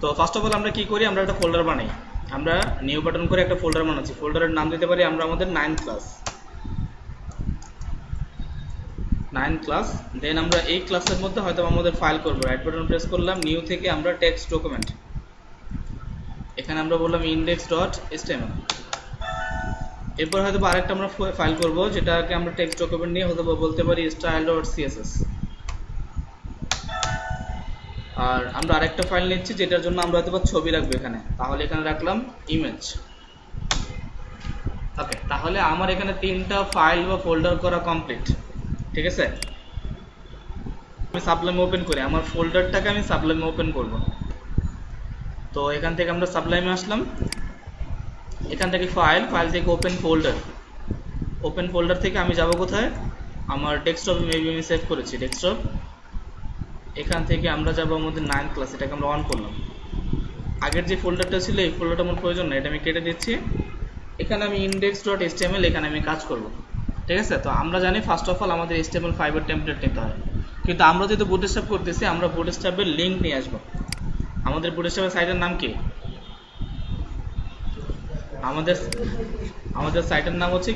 তো first of all আমরা কি করি, আমরা একটা ফোল্ডার বানাই। আমরা নিউ বাটন করে একটা ফোল্ডার বানাচ্ছি। ফোল্ডারের নাম দিতে পারি আমরা আমাদের 9th ক্লাস। দেন আমরা এই ক্লাসের মধ্যে হয়তো আমাদের ফাইল করব। রাইট বাটন প্রেস করলাম, নিউ থেকে আমরা টেক্সট ডকুমেন্ট, এখানে আমরা বললাম index.html। এরপর হয়তো আরেকটা আমরা ফাইল করব, যেটাকে আমরা টেক্সট ডকুমেন্ট নিয়ে হয়তো বলতে পারি style.css। আর আমরা আরেকটা ফাইল নিচ্ছি যেটার জন্য আমরা হয়তো ছবি রাখবো এখানে, তাহলে এখানে রাখলাম ইমেজ। ওকে, তাহলে আমার এখানে 3টা ফাইল বা ফোল্ডার করা কমপ্লিট। ঠিক আছে, আমি সাবলাইম ওপেন করি, আমার ফোল্ডারটাকে আমি সাবলাইমে ওপেন করব। তো এখান থেকে আমরা সাবলাইমে আসলাম, এখান থেকে ফাইল থেকে ওপেন ফোল্ডার থেকে আমি যাব কোথায়, আমার ডেস্কটপে মেবি আমি সেভ করেছি ডেস্কটপ। এখান থেকে আমরা যাব আমাদের 9th ক্লাস, এটাকে আমরা অন করলাম। আগের যে ফোল্ডারটা ছিল এই ফোল্ডারটা আমার প্রয়োজন না, এটা আমি কেটে দিচ্ছি। এখানে আমি index.html এখানে আমি কাজ করব। ঠিক আছে, তো আমরা জানি ফার্স্ট অফ অল আমাদের HTML5 এর টেমপ্লেট নিতে হয়, কিন্তু আমরা যেহেতু বুটস্ট্র্যাপ করতেছি আমরা বুটস্ট্র্যাপের লিংক নিয়ে আসব। আমাদের বুটস্ট্র্যাপের সাইটের নাম কি, আমাদের সাইটের নাম হচ্ছে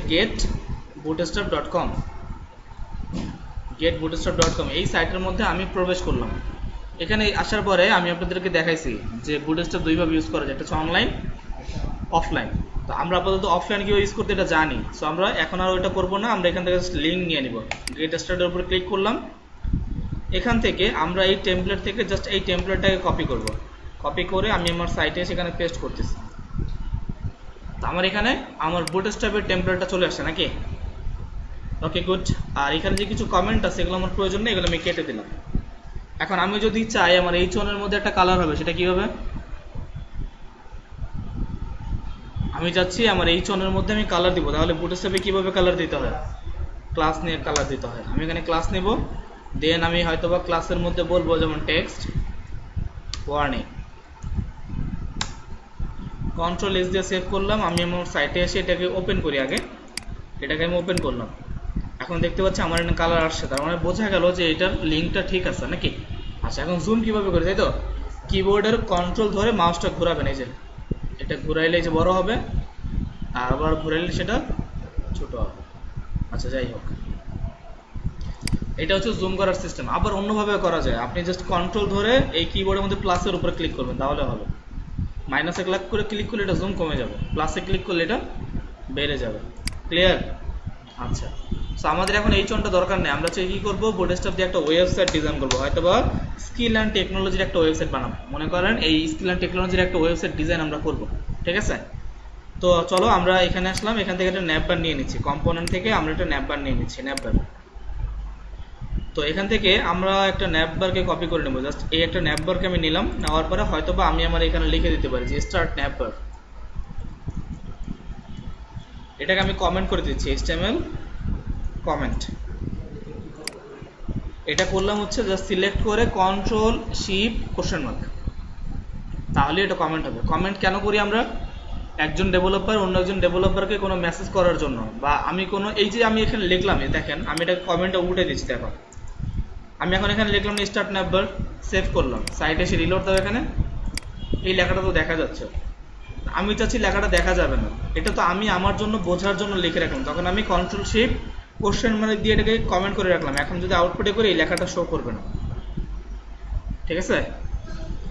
getbootstrap.com। এই সাইটের মধ্যে আমি প্রবেশ করলাম। এখানে আসার পরে আমি আপনাদেরকে দেখাইছি যে বুটস্ট্র্যাপ দুইভাবে ইউজ করা যায়, একটা হচ্ছে অনলাইন, অফলাইন। তো আমরা আপাতত অফলাইন কিভাবে ইউজ করতে এটা জানি, সো আমরা এখন আর ওইটা করব না, আমরা এখান থেকে লিংক নিয়ে নিব। গেট স্টার্টের উপর ক্লিক করলাম, এখান থেকে আমরা এই টেমপ্লেট থেকে জাস্ট এই টেমপ্লেটটাকে কপি করব। কপি করে আমি আমার সাইটে সেখানে পেস্ট করতেছি। তো আমার এখানে আমার বুটস্ট্র্যাপের টেমপ্লেটটা চলে আসছে নাকি। Okay good. আর এখানে যে কিছু কমেন্ট আছে এগুলো আমার প্রয়োজন নেই, এগুলো আমি কেটে দিলাম। এখন আমি যদি চাই আমার এই চনের মধ্যে একটা কালার হবে, সেটা কি হবে, আমি যাচ্ছি আমার এই চনের মধ্যে আমি কালার দিব, তাহলে বুটস্ট্র্যাপে কিভাবে কালার দিতে হয়, ক্লাস নিয়ে কালার দিতে হয়। আমি এখানে ক্লাস নেব, দেন আমি হয়তোবা ক্লাসের মধ্যে বলবো যেমন টেক্সট ওয়ার্নিং, Ctrl+S দিয়ে সেভ করলাম। আমি আমার সাইটে এসে এটাকে ওপেন করি, আগে এটাকে আমি ওপেন করলাম। এখন দেখতে পাচ্ছি আমার এখানে কালার আসছে, তার মানে বোঝা গেল যে এটার লিঙ্কটা ঠিক আছে নাকি। আচ্ছা, এখন জুম কিভাবে করি, তাই তো কিবোর্ডের কন্ট্রোল ধরে মাউসটা ঘোরাবেন, এই যে এটা ঘুরাইলে যে বড় হবে, আর আবার ঘুরাইলে সেটা ছোট হবে। আচ্ছা যাই হোক, এটা হচ্ছে জুম করার সিস্টেম। আবার অন্যভাবে করা যায়, আপনি জাস্ট কন্ট্রোল ধরে এই কিবোর্ডের মধ্যে প্লাসের উপরে ক্লিক করবেন, তাহলে হবে। মাইনাসে ক্লিক করলে এটা জুম কমে যাবে, প্লাসে ক্লিক করলে এটা বেড়ে যাবে। ক্লিয়ার? আচ্ছা, সো আমাদের এখন এই চনটা দরকার নেই, আমরা চাই কি করবো, বুটস্ট্র্যাপ দিয়ে একটা ওয়েবসাইট ডিজাইন করবো, হয়তোবা স্কিল অ্যান্ড টেকনোলজির একটা ওয়েবসাইট বানাবো। মনে করেন এই স্কিল অ্যান্ড টেকনোলজির একটা ওয়েবসাইট ডিজাইন আমরা করব। ঠিক আছে, তো চলো আমরা এখানে আসলাম, এখান থেকে একটা ন্যাপবার নিয়ে নিচ্ছি, কম্পোনেন্ট থেকে আমরা একটা ন্যাপবার নিয়ে নিচ্ছি, ন্যাপবার। তো এখান থেকে আমরা একটা ন্যাপবারকে কপি করে নেব, জাস্ট এই একটা ন্যাপবারকে আমি নিলাম, নেওয়ার পরে হয়তোবা আমি আমার এখানে লিখে দিতে পারি যে স্টার্ট ন্যাপবার। এটাকে আমি কমেন্ট করে দিচ্ছি HTML কমেন্ট। এটা করলাম হচ্ছে জাস্ট সিলেক্ট করে Ctrl+Shift?, তাহলে এটা কমেন্ট হবে। কমেন্ট কেন করি আমরা, একজন ডেভেলপার অন্য একজন ডেভেলপারকে কোনো মেসেজ করার জন্য, বা আমি কোনো এই যে আমি এখানে লিখলাম, দেখেন আমি এটা কমেন্টটা উঠে দিচ্ছি। দেখো আমি এখন এখানে লিখলাম স্টার্ট ন্যাপবার, সেভ করলাম, সাইটে এসে রিলোড দাও, এখানে এই লেখাটা তো দেখা যাচ্ছে। আমি চাচ্ছি লেখাটা দেখা যাবে না, এটা তো আমি আমার জন্য বোঝার জন্য লিখে রাখলাম, তখন আমি Ctrl+Shift? দিয়ে এটাকে কমেন্ট করে রাখলাম। এখন যদি আউটপুটে করি এই লেখাটা শো করবে না। ঠিক আছে,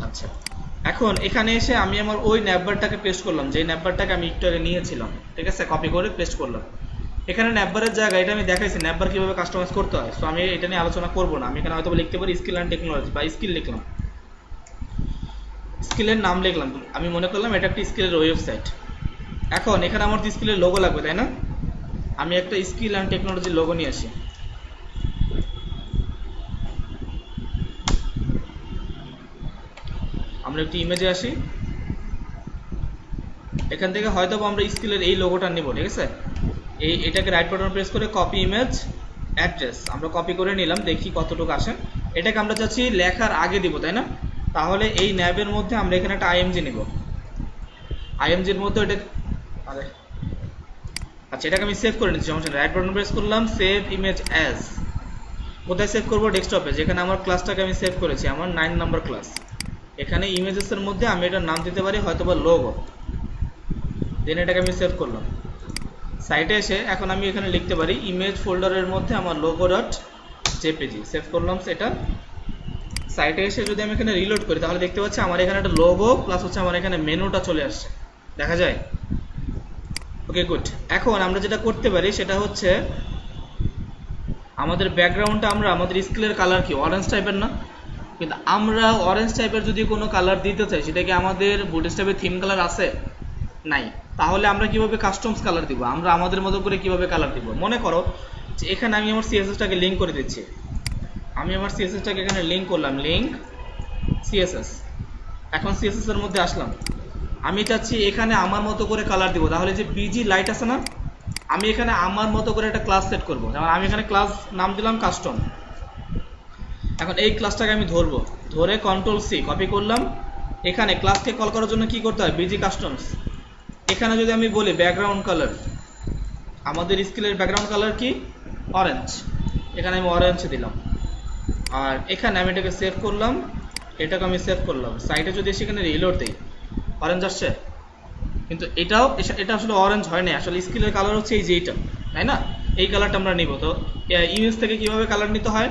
আচ্ছা এখন এখানে এসে আমি আমার ওই ন্যাপবারটাকে পেস্ট করলাম, যে ন্যাপবারটাকে আমি একটু আগে নিয়েছিলাম। ঠিক আছে, কপি করে পেস্ট করলাম। এখানে ন্যাপবারের জায়গায় এটা আমি দেখাইছি ন্যাপবার কিভাবে কাস্টমাইজ করতে হয়, সো আমি এটা নিয়ে আলোচনা করব না। আমি এখানে হয়তো লিখতে পারি স্কিল অ্যান্ড টেকনোলজি, বা স্কিল লিখলাম, স্কিলের নাম লিখলাম। আমি মনে করলাম এটা একটা স্কিলের ওয়েবসাইট। এখন এখানে আমার স্কিলের লোগো লাগবে, তাই না, আমি একটা স্কিল অ্যান্ড টেকনোলজির লোগো নিয়ে আসি। আমরা একটি ইমেজে আসি, এখান থেকে হয়তো আমরা স্কিলের এই লোগোটা নিব। ঠিক আছে, এটাকে রাইট বাটন প্রেস করে কপি ইমেজ অ্যাড্রেস আমরা কপি করে নিলাম, দেখি কতটুকু আসে। এটাকে আমরা চাচ্ছি লেখার আগে দিব, তাই না, তাহলে এই ন্যাবের মধ্যে আমরা এখানে একটা আইএমজি নিব। আইএমজির মধ্যে এটা আচ্ছা এটাকে আমি সেভ করে নিচ্ছি, সমস্যা নেই। রাইট বাটন প্রেস করলাম, সেভ ইমেজ অ্যাজ। কোথায় সেভ করবো, ডেস্কটপে, যেখানে আমার ক্লাসটাকে আমি সেভ করেছি, আমার 9 নম্বর ক্লাস। এখানে ইমেজেসের মধ্যে আমি এটার নাম দিতে পারি হয়তোবা লোগো, দেন এটাকে আমি সেভ করলাম। সাইটে এসে এখন আমি এখানে লিখতে পারি ইমেজ ফোল্ডারের মধ্যে আমার লোগো ডট জেপিজি, সেভ করলাম সেটা। সাইটে এসে যদি আমি এখানে রিলোড করি তাহলে দেখতে পাচ্ছি আমার এখানে একটা লোগো প্লাস হচ্ছে আমার এখানে মেনুটা চলে আসছে, দেখা যায়। Okay good. এখন আমরা যেটা করতে পারি সেটা হচ্ছে আমাদের ব্যাকগ্রাউন্ডটা আমরা আমাদের স্কেলের কালার কি অরেঞ্জ টাইপের না, কিন্তু আমরা অরেঞ্জ টাইপের যদি কোনো কালার দিতে চাই সেটা কি আমাদের বুটস্ট্র্যাপের থিম কালার আছে? নাই। তাহলে আমরা কিভাবে কাস্টমস কালার দিব, আমরা আমাদের মতো করে কিভাবে কালার দিব? মনে করো যে এখানে আমি আমার সিএসএসটাকে লিঙ্ক করে দিচ্ছি, আমি আমার সিএসএসটাকে এখানে লিঙ্ক করলাম, লিঙ্ক সিএসএস। এখন সিএসএস এর মধ্যে আসলাম, আমি চাচ্ছি এখানে আমার মতো করে কালার দিব, তাহলে যে বিজি লাইট আছে না, আমি এখানে আমার মতো করে একটা ক্লাস সেট করব। যেমন আমি এখানে ক্লাস নাম দিলাম কাস্টম। এখন এই ক্লাসটাকে আমি ধরবো, ধরে কন্ট্রোল সি কপি করলাম। এখানে ক্লাসকে কল করার জন্য কি করতে হয়, বিজি কাস্টমস। এখানে যদি আমি বলি ব্যাকগ্রাউন্ড কালার, আমাদের স্কেলের ব্যাকগ্রাউন্ড কালার কি অরেঞ্জ, এখানে আমি অরেঞ্জ দিলাম। আর এখানে আমি এটাকে সেভ করলাম, এটাকে আমি সেভ করলাম। সাইডে যদি সেখানে রিলোড দিই অরেঞ্জ আসছে, কিন্তু এটা আসলে অরেঞ্জ হয় না, আসলে স্কেলের কালার হচ্ছে এই যে এইটা, তাই না? এই কালারটা আমরা নিব। তো ইমেজ থেকে কিভাবে কালার নিতে হয়,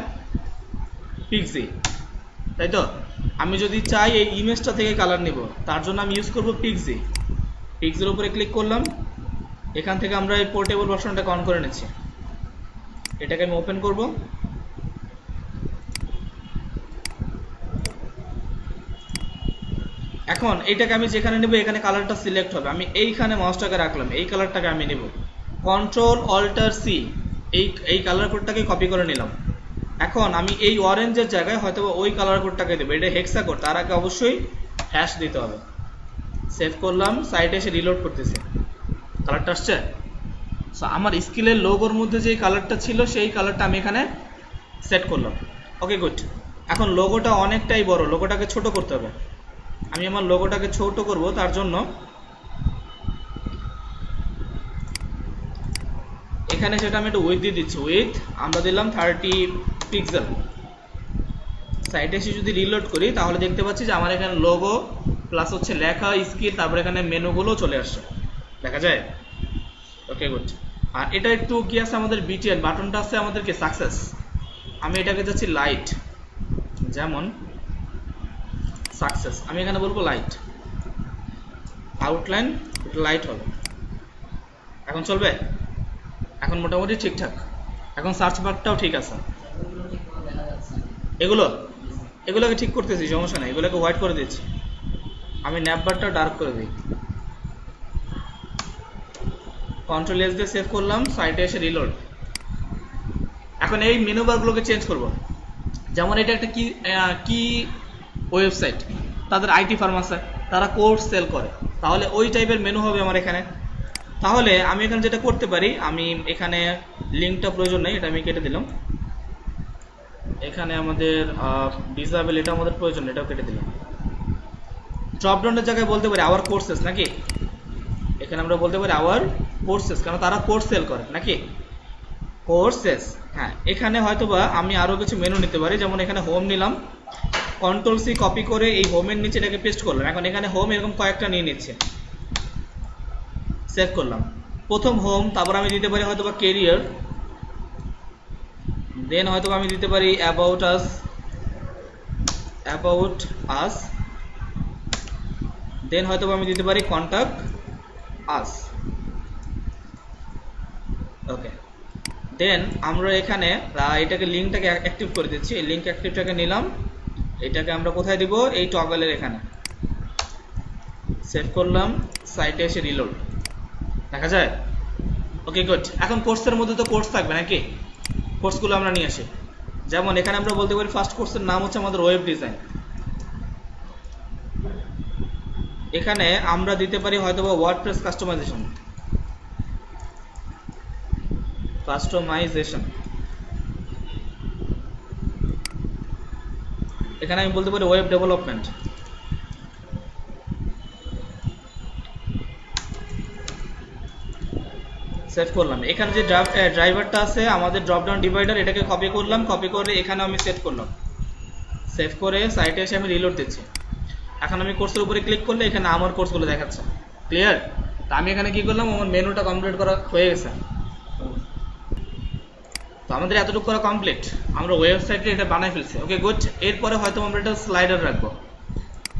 পিক্সি, তাই তো? আমি যদি চাই এই ইমেজটা থেকে কালার নিব, তার জন্য আমি ইউজ করব পিক্সি। পিক্সির উপরে ক্লিক করলাম, এখান থেকে আমরা এই পোর্টেবল ভার্সনটাকে অন করে নিচ্ছি। এটাকে আমি ওপেন করব। এখন এটাকে আমি যেখানে নেব এখানে কালারটা সিলেক্ট হবে, আমি এইখানে মাউসটাকে রাখলাম, এই কালারটাকে আমি নেব, কন্ট্রোল অল্টার সি, এই কালার কোডটাকে কপি করে নিলাম। এখন আমি এই অরেঞ্জের জায়গায় হয়তো ওই কালার কোডটাকে দেবো, এটা হেক্সা কোড, তার আগে অবশ্যই হ্যাশ দিতে হবে। সেভ করলাম, সাইটে এসে রিলোড করতেছি, কালারটা আসছে। সো আমার স্কেলের লোগোর মধ্যে যে কালারটা ছিল সেই কালারটা আমি এখানে সেট করলাম। Okay good. এখন লোগোটা অনেকটাই বড়, লোগোটাকে ছোট করতে হবে। আমি আমার লোগোটাকে ছোট করব, তার জন্য এখানে সেটা আমি একটু উইথ দিয়ে দিচ্ছি, উইথ আমরা দিলাম 30 পিক্সেল। সাইটে এসে যদি রিলোড করি তাহলে দেখতে পাচ্ছি যে আমার এখানে লোগো প্লাস হচ্ছে লেখা স্কিল, তারপরে এখানে মেনুগুলো চলে আসছে, দেখা যায়। Okay good. আর এটা একটু কি আছে, আমাদের বিটিএন বাটনটা আছে আমাদেরকে সাকসেস, আমি এটাকে যাচ্ছি লাইট, যেমন সাকসেস, আমি এখানে বলবো লাইট, আউটলাইন লাইট হবে। এখন চলবে, এখন মোটামুটি ঠিকঠাক। এখন সার্চ বারটাও ঠিক আছে। এগুলোকে ঠিক করতেছি, সমস্যা নেই, এগুলোকে হোয়াইট করে দিচ্ছি। আমি ন্যাপ বারটা ডার্ক করে দিই, কন্ট্রোল এস দিয়ে সেভ করলাম, সাইটে এসে রিলোড। এখন এই মেনু বারগুলোকে চেঞ্জ করব। যেমন এটা একটা কি ওয়েবসাইট, তাদের আইটি ফার্ম আছে, তারা কোর্স সেল করে, তাহলে ওই টাইপের মেনু হবে আমার এখানে। তাহলে আমি এখানে যেটা করতে পারি, আমি এখানে লিঙ্কটা প্রয়োজন নেই, এটা আমি কেটে দিলাম। এখানে আমাদের ডিসেবল, এটা আমাদের প্রয়োজন, এটাও কেটে দিলাম। ড্রপডাউনের জায়গায় বলতে পারি আওয়ার কোর্সেস, নাকি? এখানে আমরা বলতে পারি আওয়ার কোর্সেস, কারণ তারা কোর্স সেল করে, নাকি? কোর্সেস, হ্যাঁ। এখানে হয়তোবা আমি আরও কিছু মেনু নিতে পারি, যেমন এখানে হোম নিলাম, কন্ট্রোল সি কপি করে এই হোমের নিচে এটাকে পেস্ট করলাম। এখন এখানে হোম এরকম কয়েকটা নিয়ে নিচ্ছে, সেভ করলাম। প্রথম হোম, তারপর আমি দিতে পারি হয়তোবা কেরিয়ার, দেন হয়তোবা আমি দিতে পারি অ্যাবাউট আস, দেন হয়তোবা আমি দিতে পারি কন্ট্যাক্ট আস। ওকে, দেন আমরা এখানে এটাকে লিঙ্কটাকে অ্যাক্টিভ করে দিচ্ছি, এই লিঙ্ক অ্যাক্টিভটাকে নিলাম, এটাকে আমরা কোথায় দিব, এই টগলের এখানে সেভ করলাম, সাইটে এসে রিলোড, দেখা যায়। Okay good. এখন কোর্সের মধ্যে তো কোর্স থাকবে, নাকি? কোর্সগুলো আমরা নিয়ে আসি, যেমন এখানে আমরা বলতে পারি ফার্স্ট কোর্সের নাম হচ্ছে আমাদের ওয়েব ডিজাইন। এখানে আমরা দিতে পারি হয়তোবা ওয়ার্ডপ্রেস কাস্টমাইজেশন, এখানে আমি বলতে পারি ওয়েব ডেভেলপমেন্ট। সেভ করলাম। এখানে যে ড্রাইভারটা আছে আমাদের ড্রপডাউন ডিভাইডার, এটাকে কপি করলাম, কপি করে এখানে আমি সেট করলাম, সেভ করে সাইটে এসে আমি রিলোড দিচ্ছি। এখন আমি কোর্সের উপরে ক্লিক করলে এখানে আমার কোর্সগুলো দেখাচ্ছে। ক্লিয়ার? তো আমি এখানে কি করলাম, আমার মেনুটা কমপ্লিট করা হয়ে গেছে। তো আমাদের এতটুকু করা কমপ্লিট, আমরা ওয়েবসাইটে এটা বানাই ফেলছি। Okay good. এরপরে হয়তো আমরা একটা স্লাইডার রাখবো,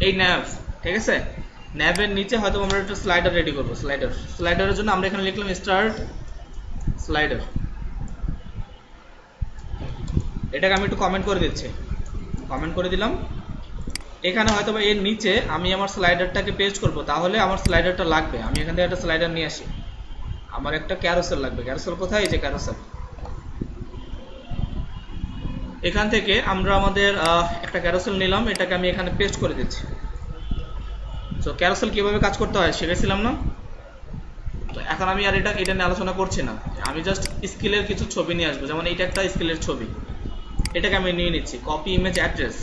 এই ন্যাভ, ঠিক আছে? ন্যাভের নিচে হয়তো আমরা একটা স্লাইডার রেডি করবো। স্লাইডারের জন্য আমরা এখানে লিখলাম স্টার্ট স্লাইডার। এটাকে আমি একটু কমেন্ট করে দিচ্ছি, কমেন্ট করে দিলাম। এখানে হয়তো এর নিচে আমি আমার স্লাইডারটাকে পেস্ট করব, তাহলে আমার স্লাইডারটা লাগবে। আমি এখান থেকে একটা স্লাইডার নিয়ে আসি, আমার একটা ক্যারোসেল লাগবে। ক্যারোসেল কোথায়? এই যে ক্যারোসেল। এখান থেকে আমরা আমাদের একটা ক্যারোসেল নিলাম, এটাকে আমি এখানে পেস্ট করে দিচ্ছি। তো ক্যারোসেল কিভাবে কাজ করতে হয় শিখেছিলাম না? তো এখন আমি আর এটা নিয়ে আলোচনা করছি না, আমি জাস্ট স্কিলের কিছু ছবি নিয়ে আসবো। যেমন এইটা একটা স্কিলের ছবি, এটাকে আমি নিয়ে নিচ্ছি। কপি ইমেজ অ্যাড্রেস,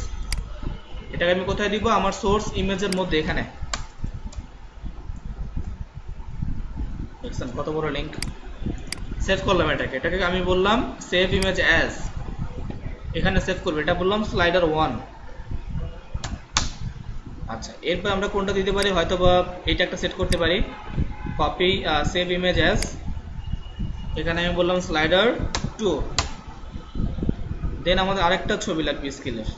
এটাকে আমি কোথায় দিব? আমার সোর্স ইমেজের মধ্যে। এখানে দেখছেন কত বড় লিংক। সেভ করলাম এটাকে আমি বললাম সেভ ইমেজ অ্যাজ, এখানে সেভ করবে। এটা বললাম স্লাইডার 1। আচ্ছা, এরপর আমরা কোনটা দিতে পারি? হয়তো বা এটা একটা সেট করতে পারি, কপি সেভ ইমেজ অ্যাজ। এখানে আমি বললাম স্লাইডার 2। দেন আমাদের আরেকটা ছবি লাগবে স্কিলের।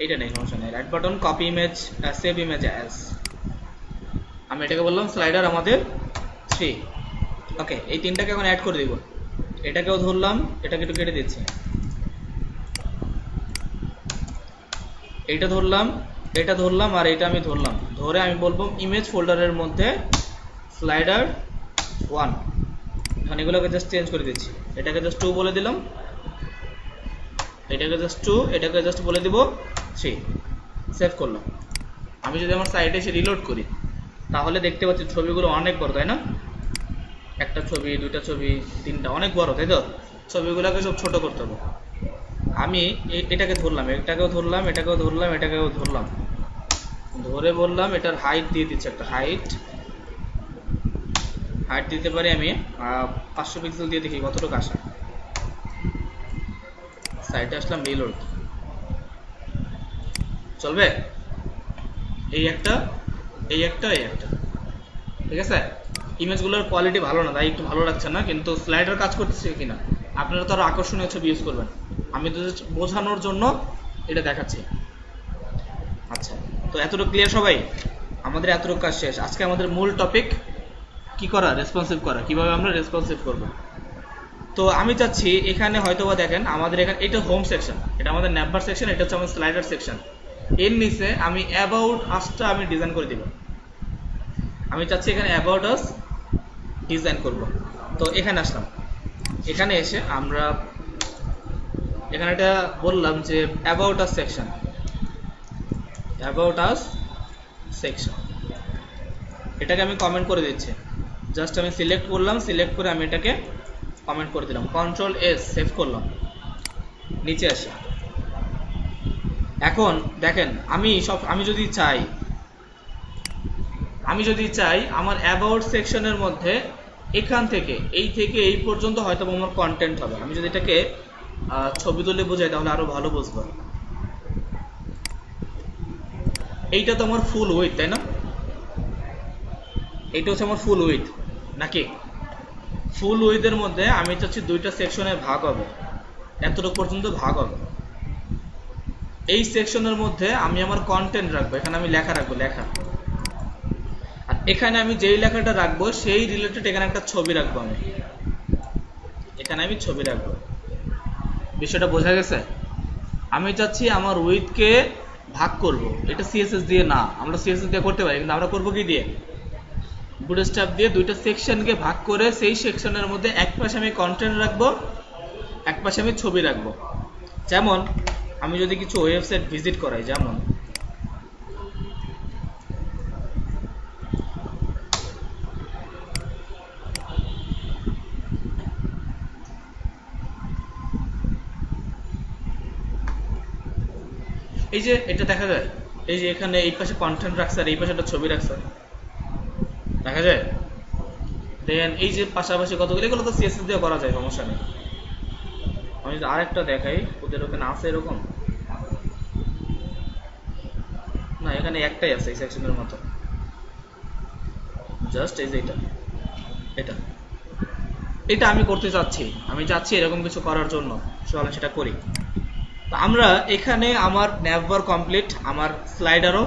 এটা নেই, সমস্যা নেই। Right button, copy image, save image as. আমি এটাকে বললাম স্লাইডার আমাদের 3। ওকে, এই তিনটাকে এখন অ্যাড করে দিব। এটাকেও ধরলাম, এটাকে একটু কেটে দিচ্ছি। এইটা ধরলাম, এটা ধরলাম, আর এটা আমি ধরলাম। ধরে আমি বলবো ইমেজ ফোল্ডারের মধ্যে স্লাইডার 1। এখন এগুলোকে জাস্ট চেঞ্জ করে দিচ্ছি। এটাকে জাস্ট 2 বলে দিলাম, এটাকে জাস্ট 2, এটাকে জাস্ট বলে দিব 3। সেভ করলাম। আমি যদি আমার সাইটে এসে রিলোড করি, তাহলে দেখতে পাচ্ছি ছবিগুলো অনেক বড়, তাই না? একটা ছবি, দুইটা ছবি, তিনটা, অনেক বড়, তাই তো? ছবিগুলোকে সব ছোট করতে হবে। আমি এটাকে ধরলাম, এটাকেও ধরলাম, এটাকেও ধরলাম, এটাকেও ধরলাম, ধরে বললাম এটার হাইট দিয়ে দিচ্ছি। একটা হাইট দিতে পারি আমি 500 পিক্সেল দিয়ে, দেখি কতটুকু আসে। সাইটে আসলাম, রিলোড, চলবে? এই একটা, এই একটা, এই একটা, ঠিক আছে? ইমেজগুলোর কোয়ালিটি ভালো না, তাই একটু ভালো লাগছে না, কিন্তু স্লাইডার কাজ করতেছে কিনা। আপনারা তো আরো আকর্ষণীয় ছবি ইউজ করবেন, আমি তো বোঝানোর জন্য এটা দেখাচ্ছি। আচ্ছা, তো এতটুকু ক্লিয়ার সবাই? আমাদের এতটুকু কাজ শেষ। আজকে আমাদের মূল টপিক কি করা, রেসপন্সিভ করা, কিভাবে আমরা রেসপন্সিভ করব। তো আমি চাচ্ছি এখানে হয়তোবা দেখেন আমাদের এখানে এটা হোম সেকশন, এটা আমাদের ন্যাভবার সেকশন, এটা হচ্ছে আমাদের স্লাইডার সেকশন। এর নিচে আমি অ্যাবাউট আসটা আমি ডিজাইন করে দিব। আমি চাচ্ছি এখানে অ্যাবাউট আস ডিজাইন করব। তো এখানে আসলাম, এখানে এসে আমরা এখানে এটা বললাম যে about us section, about us section. এটাকে আমি কমেন্ট করে দিচ্ছি। জাস্ট আমি সিলেক্ট করলাম, সিলেক্ট করে আমি এটাকে কমেন্ট করে দিলাম। কন্ট্রোল এস, সেভ করলাম, নিচে আসি। এখন দেখেন আমি যদি চাই আমার অ্যাবাউট সেকশনের মধ্যে এখান থেকে এই পর্যন্ত হয়তো আমার কন্টেন্ট হবে। আমি যদি এটাকে ছবি তুলে বোঝাই তাহলে আরো ভালো বুঝবো। এইটা তো আমার ফুল উইথ, তাই না? এইটা হচ্ছে আমার ফুল উইথ, নাকি? ফুল উইথের মধ্যে আমি চাচ্ছি দুইটা সেকশনে ভাগ হবে, এতটুকু পর্যন্ত ভাগ হবে। এই সেকশনের মধ্যে আমি আমার কন্টেন্ট রাখবো, এখানে আমি লেখা রাখবো, লেখা। আর এখানে আমি যেই লেখাটা রাখবো সেই রিলেটেড এখানে একটা ছবি রাখবো। আমি এখানে আমি ছবি রাখবো। বিষয়টা বোঝা গেছে? আমি চাচ্ছি আমার উইথকে ভাগ করব। এটা সিএসএস দিয়ে না, আমরা সিএসএস দিয়ে করতে পারি, কিন্তু আমরা করবো কি দিয়ে? বুটস্ট্র্যাপ দিয়ে দুইটা সেকশনকে ভাগ করে সেই সেকশনের মধ্যে এক পাশে আমি কন্টেন্ট রাখবো, এক পাশে আমি ছবি রাখবো। যেমন আমি যদি কিছু ওয়েবসাইট ভিজিট করাই, যেমন এই যে এটা দেখা যায়, এই যে এখানে এই পাশে কন্টেন্ট রাখছে আর এই পাশে একটা ছবি রাখছে, দেখা যায়। দেন এই যে পাশাপাশি কতগুলো, এগুলো তো সিএসএস দিয়ে করা যায়, সমস্যা নেই। আমি যদি আরেকটা দেখাই, ওদের ওখানে আছে এরকম না, এখানে একটাই আছে এই সেকশনের মতো, জাস্ট এই যে এটা এটা এটা আমি করতে চাচ্ছি, আমি চাচ্ছি এরকম কিছু করার জন্য, চলো সেটা করি। তো আমরা এখানে আমার ন্যাভবার কমপ্লিট, আমার স্লাইডারও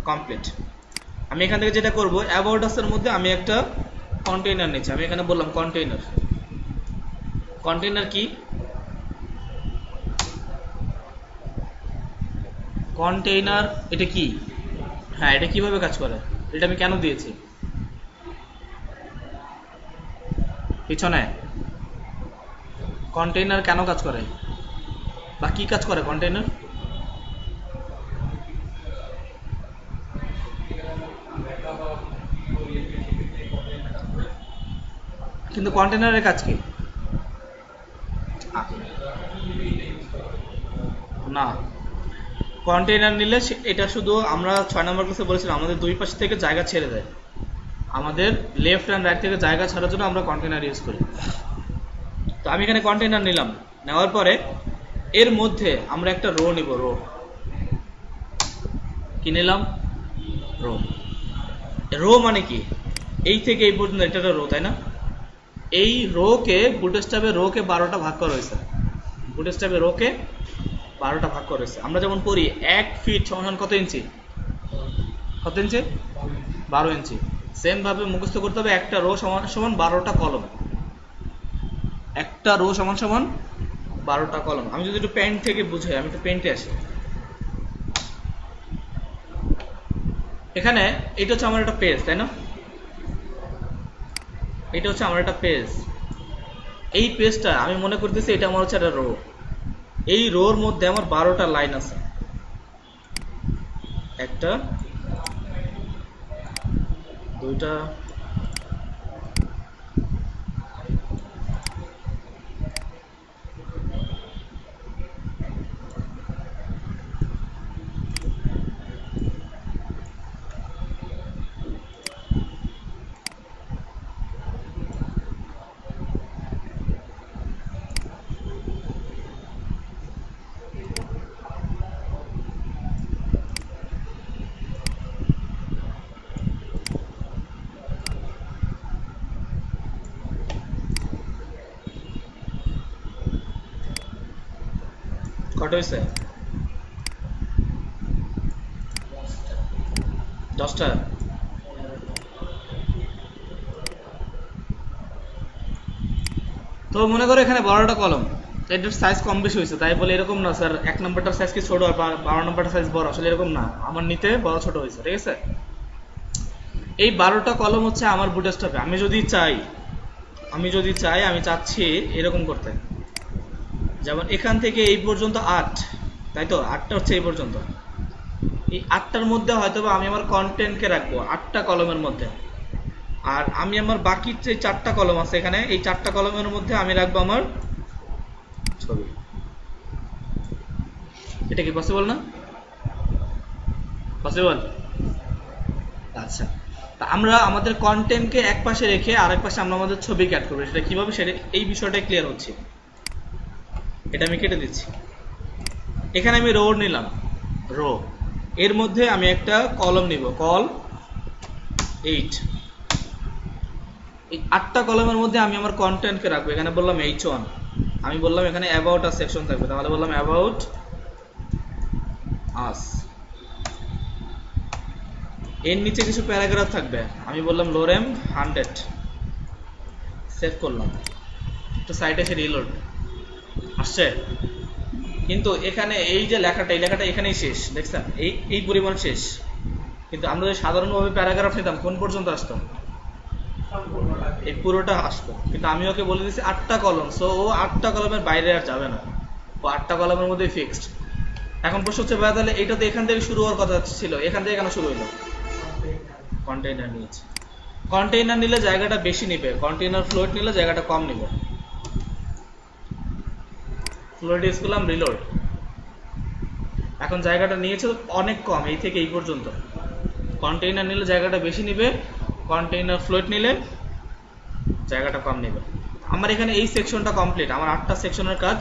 কমপ্লিট। আমি এখান থেকে যেটা করব, অ্যাবাউট আস এর মধ্যে আমি একটা কন্টেইনার নিচ্ছি। আমি এখানে বললাম কন্টেইনার। কন্টেইনার কি? কন্টেইনার এটা কি? হ্যাঁ, এটা কিভাবে কাজ করে, এটা আমি কেন দিয়েছি পিছনে? কন্টেইনার কেন কাজ করে বা কি কাজ করে কন্টেইনার? কিন্তু কন্টেইনারের কাজ কি? না, কন্টেইনার নিলে এটা শুধু, আমরা 6 নম্বর ক্লাসে বলেছিলাম আমাদের দুই পাশ থেকে জায়গা ছেড়ে দেয়, আমাদের লেফট অ্যান্ড রাইট থেকে জায়গা ছাড়ার জন্য আমরা কন্টেইনার ইউজ করি। তো আমি এখানে কন্টেইনার নিলাম, নেওয়ার পরে এর মধ্যে আমরা একটা রো নিব। রো কি নিলাম? রো। রো মানে কি? এই থেকে এই পর্যন্ত এটা একটা রো, তাই না? এই রোকে বুটস্ট্র্যাপে রোকে 12টা ভাগ করা হয়েছে, বুটস্ট্র্যাপে রোকে 12টা ভাগ করা হয়েছে। আমরা যেমন পড়ি 1 ফিট সমান কত ইঞ্চি, কত ইঞ্চি? 12 ইঞ্চি। সেম ভাবে মুখস্থ করতে হবে, একটা রো সমান সমান 12টা কলম, একটা রো সমান সমান 12টা কলম। আমি যদি একটু পেন থেকে বুঝাই, আমি একটু পেন্টে আসি। এখানে এটা হচ্ছে আমার একটা পেজ, তাই না? এটা হচ্ছে আমার একটা পেজ। এই পেজটা আমি মনে করতেছি এটা আমার হচ্ছে একটা রো। এই রোর মধ্যে আমার 12টা লাইন আছে, একটা, দুইটা, কত হয়েছে? 10টা। তো মনে করো এখানে 12টা কলম, এটার সাইজ কম বেশি হয়েছে, তাই বলে এরকম না স্যার 1 নম্বরটার সাইজ কি ছোট আর 12 নম্বরটার সাইজ বড়, আসলে এরকম না, আমার নিতে বড় ছোট হয়েছে, ঠিক আছে? এই 12টা কলম হচ্ছে আমার বুটস্ট্র্যাপে। আমি যদি চাই আমি চাচ্ছি এরকম করতে, যেমন এখান থেকে এই পর্যন্ত 8, তাই তো? 8টা হচ্ছে এই পর্যন্ত। এই 8টার মধ্যে হয়তো আমি আমার কন্টেন্টকে রাখবো 8টা কলমের মধ্যে, আর আমি আমার বাকি যে 4টা কলম আছে এখানে, এই 4টা কলমের মধ্যে আমি রাখবো আমার ছবি। এটা কি পসিবল না? পসিবল? আচ্ছা, তা আমরা আমাদের কন্টেন্টকে এক পাশে রেখে আরেক পাশে আমরা আমাদের ছবি অ্যাড করবো, সেটা কিভাবে, সেটা এই বিষয়টাই ক্লিয়ার হচ্ছে। এটা আমি কেটে দিচ্ছি। এখানে আমি রো নিলাম, রো, এর মধ্যে আমি একটা কলম নিব, কল 8। এই 8টা কলমের মধ্যে আমি আমার কন্টেন্টকে রাখবো। এখানে বললাম H1, আমি বললাম এখানে অ্যাবাউট আস সেকশন থাকবে, তাহলে বললাম অ্যাবাউট আস। এর নিচে কিছু প্যারাগ্রাফ থাকবে, আমি বললাম লোরেম 100, সেভ করলাম। একটু সাইটে এসে রিলোড আসছে, কিন্তু এখানে এই যে লেখাটা, এই লেখাটা এখানেই শেষ, দেখছেন? এই পরিমাণ শেষ। কিন্তু আমরা যদি সাধারণভাবে প্যারাগ্রাফ নিতাম কোন পর্যন্ত আসতো? এই পুরোটা আসতো। কিন্তু আমি ওকে বলে দিচ্ছি 8টা কলম, সো ও 8টা কলমের বাইরে আর যাবে না, ও 8টা কলমের মধ্যে ফিক্সড। এখন প্রশ্ন হচ্ছে ভাই তাহলে এটা তো এখান থেকে শুরু হওয়ার কথা ছিল, এখান থেকে কেন শুরু হলো? কন্টেইনার নিয়েছে। কন্টেইনার নিলে জায়গাটা বেশি নিবে, কন্টেইনার ফ্লোট নিলে জায়গাটা কম নিবে। ফ্লোট ইউজ করলাম, রিলোড। এখন জায়গাটা নিয়েছে অনেক কম, এই থেকে এই পর্যন্ত। কন্টেইনার নিলে জায়গাটা বেশি নেবে, কন্টেইনার ফ্লোট নিলে জায়গাটা কম নেবে। আমার এখানে এই সেকশনটা কমপ্লিট, আমার 8টা সেকশনের কাজ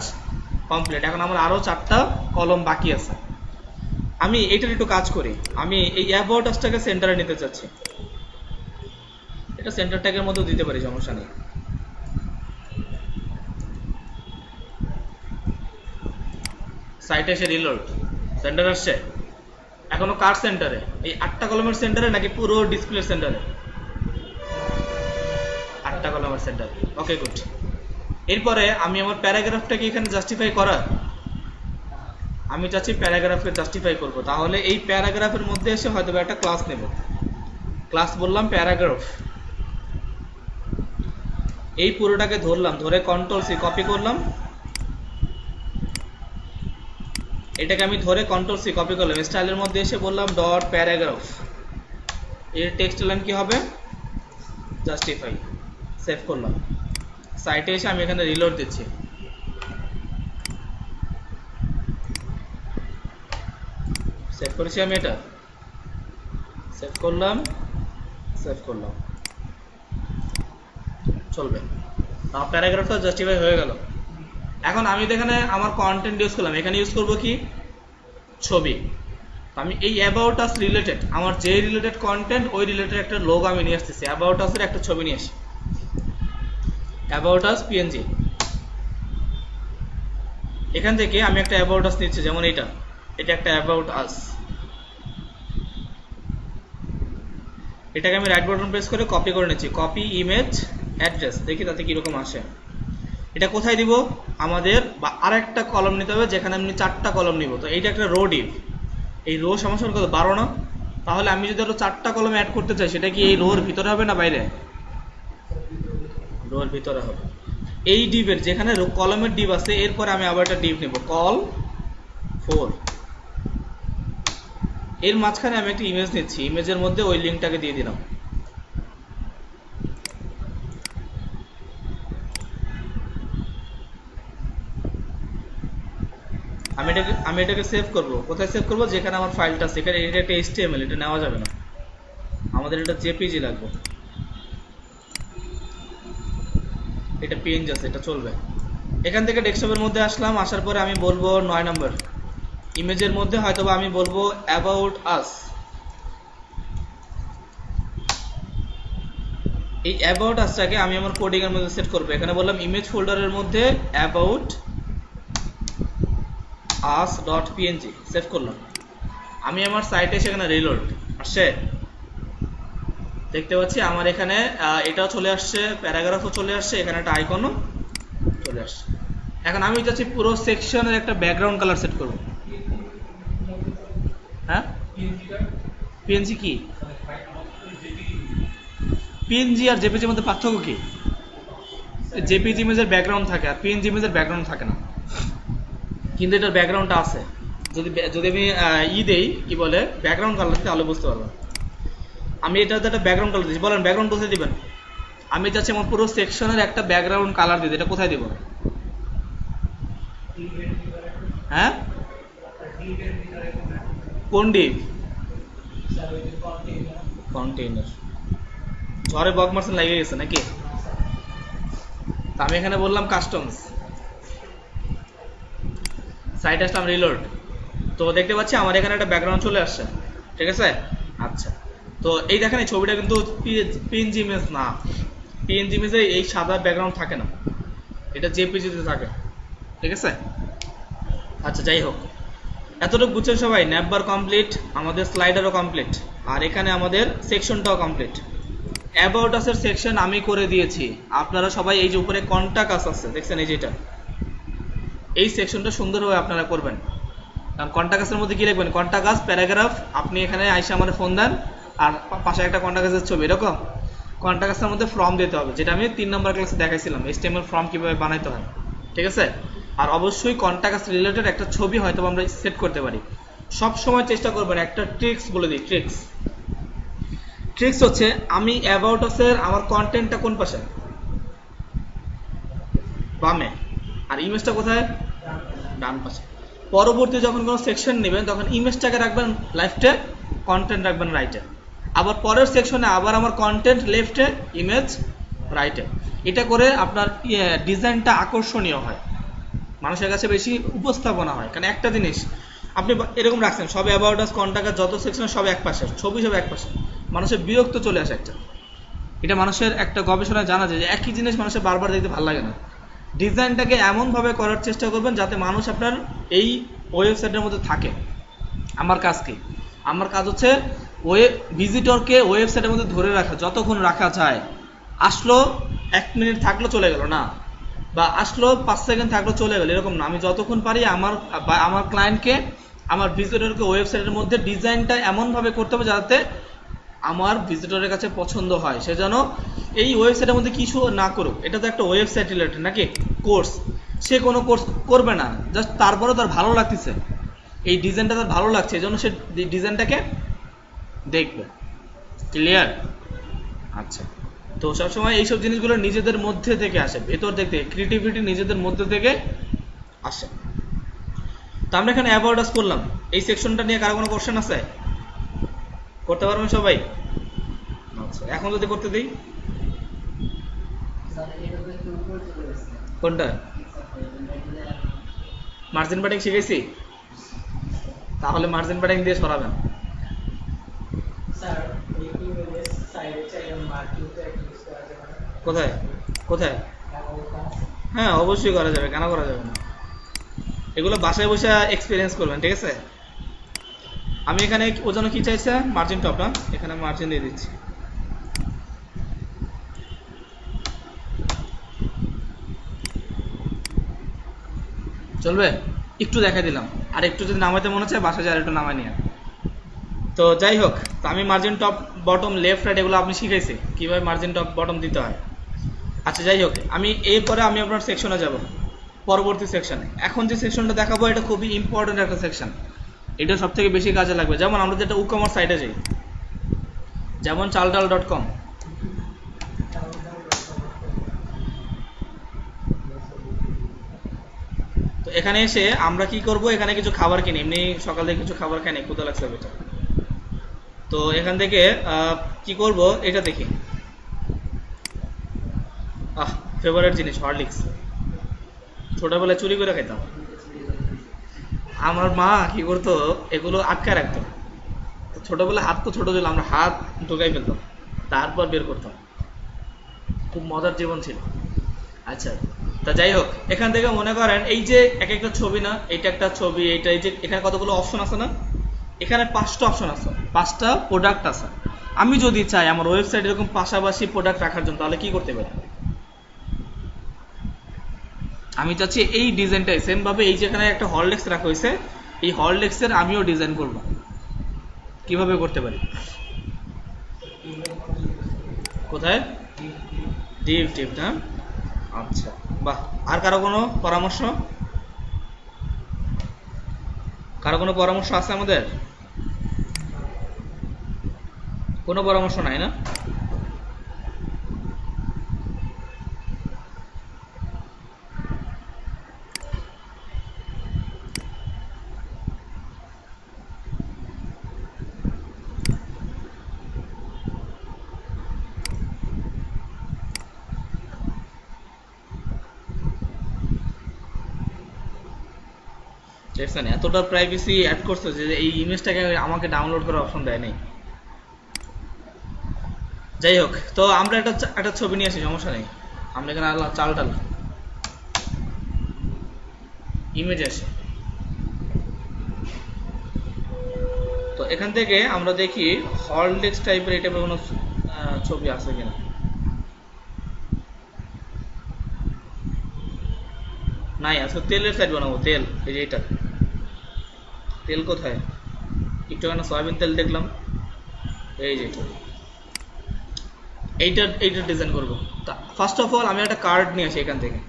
কমপ্লিট। এখন আমার আরও 4টা কলম বাকি আছে। আমি এটার একটু কাজ করি। আমি এই অ্যাবাউট আসটাকে সেন্টারে নিতে চাচ্ছি, এটা সেন্টার ট্যাগের মধ্যে দিতে পারি, সমস্যা নেই। সাইটে এসে রিলোড, সেন্টার আসছে। এখনো কার সেন্টারে? এই 8টা কলমের সেন্টারে নাকি পুরো ডিসপ্লে সেন্টারে? 8টা কলমের সেন্টারে। ওকে, গুড। এরপরে আমি আমার প্যারাগ্রাফটাকে এখানে জাস্টিফাই করার, আমি চাচ্ছি প্যারাগ্রাফকে জাস্টিফাই করব। তাহলে এই প্যারাগ্রাফের মধ্যে এসে হয়তো একটা ক্লাস নেব। ক্লাস বললাম প্যারাগ্রাফ, এই পুরোটাকে ধরলাম, ধরে কন্ট্রোল সি কপি করলাম। এটাকে আমি ধরে কন্ট্রোল সি কপি করলাম, স্টাইলের মধ্যে এসে বললাম ডট প্যারাগ্রাফ। এর টেক্সট লাইন কি হবে? জাস্টিফাই। সেভ করলাম। সাইটে এসে আমি এখানে রিলোড দিচ্ছি। সেভ করেছি আমি, এটা সেভ করলাম, সেভ করলাম, চলবে। প্যারাগ্রাফটা জাস্টিফাই হয়ে গেল। এখন আমি এখানে আমার কন্টেন্ট ইউজ করলাম, এখানে ইউজ করব কি? ছবি। আমি এই অ্যাবাউট আস রিলেটেড, আমার যে রিলেটেড কন্টেন্ট ওই রিলেটেড একটা লোগো আমি নিয়ে আসতেছি। অ্যাবাউট আসের একটা ছবি নিয়ে আসি, অ্যাবাউট আস পিএনজি। এখান থেকে আমি একটা অ্যাবাউট আস নিচ্ছি, যেমন এটা একটা অ্যাবাউট আস। এটাকে আমি রাইট বাটন প্রেস করে কপি করে নিচ্ছি, কপি ইমেজ অ্যাড্রেস। দেখি তাতে কিরকম আসে। এটা কোথায় দিব? আমাদের বা আরেকটা কলম নিতে হবে, যেখানে আমি 4টা কলম নিব। তো এইটা একটা রো ডিভ, এই রো সমস্যা কত? 12 না? তাহলে আমি যদি আরো 4টা কলম অ্যাড করতে চাই, সেটা কি এই রোর ভিতরে হবে না বাইরে? রোর ভিতরে হবে। এই ডিভের যেখানে কলমের ডিভ আছে, এরপরে আমি আবার একটা ডিভ নেব, কল 4। এর মাঝখানে আমি একটা ইমেজ নিচ্ছি, ইমেজের মধ্যে ওই লিঙ্কটাকে দিয়ে দিলাম। আমি এটাকে সেভ করব। কোথায় সেভ করব? যেখানে আমার ফাইলটা আছে। এখানে এটা একটা HTML, এটা নেওয়া যাবে না, আমাদের এটা জেপিজি লাগবে। এটা পিএনজি আছে, এটা চলবে। এখান থেকে ডেস্কটপের মধ্যে আসলাম, আসার পরে আমি বলবো 9 নম্বর ইমেজের মধ্যে হয়তোবা আমি বলবো অ্যাবাউট আস। এই অ্যাবাউট আসটাকে আমি আমার কোডিং এর মধ্যে সেট করব। এখানে বললাম ইমেজ ফোল্ডারের মধ্যে অ্যাবাউট us.png, সেভ করলাম। আমি আমার সাইটে সেখানে রিলোড আসছে, দেখতে পাচ্ছি আমার এখানে এটাও চলে আসছে, প্যারাগ্রাফও চলে আসছে, এখানে একটা আইকনও চলে আসছে। এখন আমি চাচ্ছি পুরো সেকশনের একটা ব্যাকগ্রাউন্ড কালার সেট করব। হ্যাঁ, পিএনজি কি? পিএনজি আর জেপিজির মধ্যে পার্থক্য কি? জেপিজি ইমেজের ব্যাকগ্রাউন্ড থাকে আর পিএনজি ইমেজের ব্যাকগ্রাউন্ড থাকে না, কিন্তু এটার ব্যাকগ্রাউন্ডটা আছে। যদি আমি দেই, কি বলে, ব্যাকগ্রাউন্ড কালার দিতে, তাহলে বুঝতে পারবেন। আমি এটাতে একটা ব্যাকগ্রাউন্ড কালার দিচ্ছি। বলেন ব্যাকগ্রাউন্ড কোথায় দিবেন? আমি চাচ্ছি আমার পুরো সেকশনের একটা ব্যাকগ্রাউন্ড কালার দিতে, এটা কোথায় দিব? হ্যাঁ, কোন ডিভ? কন্টেইনার। ঝড়ে বক মারছেন, লেগে গেছে নাকি? আমি এখানে বললাম কাস্টমস, সাইট আসলাম, রিলোড। তো দেখতে পাচ্ছি আমার এখানে একটা ব্যাকগ্রাউন্ড চলে আসছে, ঠিক আছে। আচ্ছা, তো এই দেখেন এই ছবিটা কিন্তু পিএনজি ইমেজ না, পিএনজি ইমেজে এই সাদা ব্যাকগ্রাউন্ড থাকে না, এটা জেপিজিতে থাকে, ঠিক আছে। আচ্ছা, যাই হোক, এতটুকু বুঝছেন সবাই? ন্যাপবার কমপ্লিট, আমাদের স্লাইডারও কমপ্লিট, আর এখানে আমাদের সেকশনটাও কমপ্লিট। অ্যাবাউট আস এর সেকশন আমি করে দিয়েছি। আপনারা সবাই এই যে উপরে কন্টাক্ট আস আছে দেখছেন, এই যেটা, এই সেকশনটা সুন্দরভাবে আপনারা করবেন। কারণ কন্টাক্ট আসের মধ্যে কি লিখবেন? কন্টাক্ট আস প্যারাগ্রাফ। আপনি এখানে আইসা আমার ফোন দেন, আর পাশে একটা কন্টাক্ট আসের ছবি, এরকম কন্টাক্ট আসের মধ্যে ফর্ম দিতে হবে, যেটা আমি 3 নম্বর ক্লাসে দেখাইছিলাম, HTML ফর্ম কিভাবে বানাইতে হয়, ঠিক আছে। আর অবশ্যই কন্টাক্ট আস রিলেটেড একটা ছবি হয়তো আমরা সেট করতে পারি। সব সময় চেষ্টা করবেন। একটা ট্রিক্স বলে দিই, ট্রিক্স হচ্ছে, আমি অ্যাবাউট আসের আমার কন্টেন্টটা কোন পাশে? বামে। আর ইমেজটা কোথায়? ডান পাশে। পরবর্তী যখন কোনো সেকশন নেবেন তখন ইমেজটাকে রাখবেন লেফটে, কন্টেন্ট রাখবেন রাইটে। আবার পরের সেকশনে আবার আমার কন্টেন্ট লেফটে, ইমেজ রাইটে। এটা করে আপনার ডিজাইনটা আকর্ষণীয় হয়, মানুষের কাছে বেশি উপস্থাপনা হয়। কারণ একটা জিনিস আপনি এরকম রাখছেন সব অ্যাবাউট আস, কন্টাক্ট, যত সেকশন সব এক পাশে, ছবি সব এক পাশে, মানুষের বিরক্ত চলে আসে একটা। এটা মানুষের একটা গবেষণায় জানা যায় যে একই জিনিস মানুষের বারবার দেখতে ভালো লাগে না। ডিজাইনটাকে এমনভাবে করার চেষ্টা করবেন যাতে মানুষ আপনার এই ওয়েবসাইটের মধ্যে থাকে। আমার কাজ কি? আমার কাজ হচ্ছে ভিজিটরকে ওয়েবসাইটের মধ্যে ধরে রাখা, যতক্ষণ রাখা যায়। আসলো 1 মিনিট থাকলো চলে গেল না, বা আসলো 5 সেকেন্ড থাকলো চলে গেল, এরকম না। আমি যতক্ষণ পারি আমার ক্লায়েন্টকে, আমার ভিজিটরকে ওয়েবসাইটের মধ্যে ডিজাইনটা এমনভাবে করতে হবে যাতে আমার ভিজিটরের কাছে পছন্দ হয়। সে যেন এই ওয়েবসাইটের মধ্যে কিছু না করুক, এটা তো একটা ওয়েবসাইট রিলেটেড নাকি, কোর্স। সে কোনো কোর্স করবে না, জাস্ট তারপরেও তার ভালো লাগতেছে, এই ডিজাইনটা তার ভালো লাগছে, এই জন্য সে ডিজাইনটাকে দেখবে। ক্লিয়ার? আচ্ছা, তো সবসময় এইসব জিনিসগুলো নিজেদের মধ্যে থেকে আসে, ভেতর থেকে, ক্রিয়েটিভিটি নিজেদের মধ্যে থেকে আসে। তো আমরা এখানে অ্যাবাউট আস করলাম। এই সেকশনটা নিয়ে কারো কোনো কোশ্চেন আছে? করতে পারবেন সবাই? আচ্ছা, এখন যদি করতে দিই, কোনটা? মার্জিন প্যাডিং শিখেছি, তাহলে মার্জিন প্যাডিং দিয়ে সরাবেন। কোথায় কোথায়? হ্যাঁ, অবশ্যই করা যাবে, কেন করা যাবে না। এগুলো বাসায় বসে এক্সপিরিয়েন্স করবেন, ঠিক আছে? আমি এখানে ওর জন্য কি চাইছে, মার্জিন টপ না, এখানে মার্জিন দিয়ে দিচ্ছি। চলবে? একটু দেখা দিলাম, আর একটু যদি নামাইতে মনে হচ্ছে বাসায় যায় একটু নামাই নিয়ে। তো যাই হোক, তো আমি margin top, bottom, left, right এগুলো আপনি শিখাইছি কীভাবে মার্জিন টপ বটম দিতে হয়। আচ্ছা, যাই হোক, আমি এরপরে আমি আপনার সেকশনে যাব, পরবর্তী সেকশনে। এখন যে সেকশনটা দেখাবো এটা খুবই ইম্পর্টেন্ট একটা সেকশন, এটা সব থেকে বেশি কাজে লাগবে। যেমন আমরা যেটা ই-কমার্স সাইটে যাই, যেমন চালডাল.com, তো এখানে এসে আমরা কি করব, এখানে কিছু খাবার কিনি, এমনি সকাল থেকে কিছু খাবার খাই, ক্ষুধা লাগছে বেটা। তো এখান থেকে কি করব, এটা দেখি, ফেভারিট জিনিস হরলিক্স, ছোটবেলায় চুরি করে খেতাম। আমার মা কি করতো, এগুলো আটকে রাখতো। তো ছোটবেলায় হাত তো ছোট ছিল, আমরা হাত ঢুকাই ফেলতাম, তারপর বের করতাম। খুব মজার জীবন ছিল। আচ্ছা, তা যাই হোক, এখান থেকে মনে করেন এই যে এক একটা ছবি না, এইটা একটা ছবি, এইটা, এই যে এখানে কতগুলো অপশন আছে না, এখানে 5টা অপশন আছে, 5টা প্রোডাক্ট আছে। আমি যদি চাই আমার ওয়েবসাইট এরকম পাশাপাশি প্রোডাক্ট রাখার জন্য, তাহলে কি করতে পারি? আমি চাচ্ছি এই ডিজাইনটাই সেম ভাবে, এই যেখানে একটা হরলিক্স রাখা হয়েছে, এই হরলিক্সের আমিও ডিজাইন করব। কিভাবে করতে পারি? কোথায়? ডিপ টিপ না? আচ্ছা, বাহ। আর কারো কোনো পরামর্শ? কারো কোনো পরামর্শ আছে আমাদের? কোনো পরামর্শ নাই না? দেখছেন এতটা প্রাইভেসি অ্যাড করছে যে এই ইমেজটাকে আমাকে ডাউনলোড করার অপশন দেয় নাই। যাই হোক, তো আমরা একটা ছবি নিয়ে আসি, সমস্যা নেই। আমরা এখানে চাল টাল ইমেজ আসে। তো এখান থেকে আমরা দেখি হরলিক্স টাইপের এই টাইপের কোনো ছবি আছে কিনা। নাই, আজকে তেলের সাইড বানাবো, তেল। এই যে এটা তেল, কোথায়? একটু কেন সয়াবিন তেল দেখলাম, এই যে এইটার ডিজাইন করবো। তা ফার্স্ট অফ অল আমি একটা কার্ড নিয়ে আসি, এখান থেকে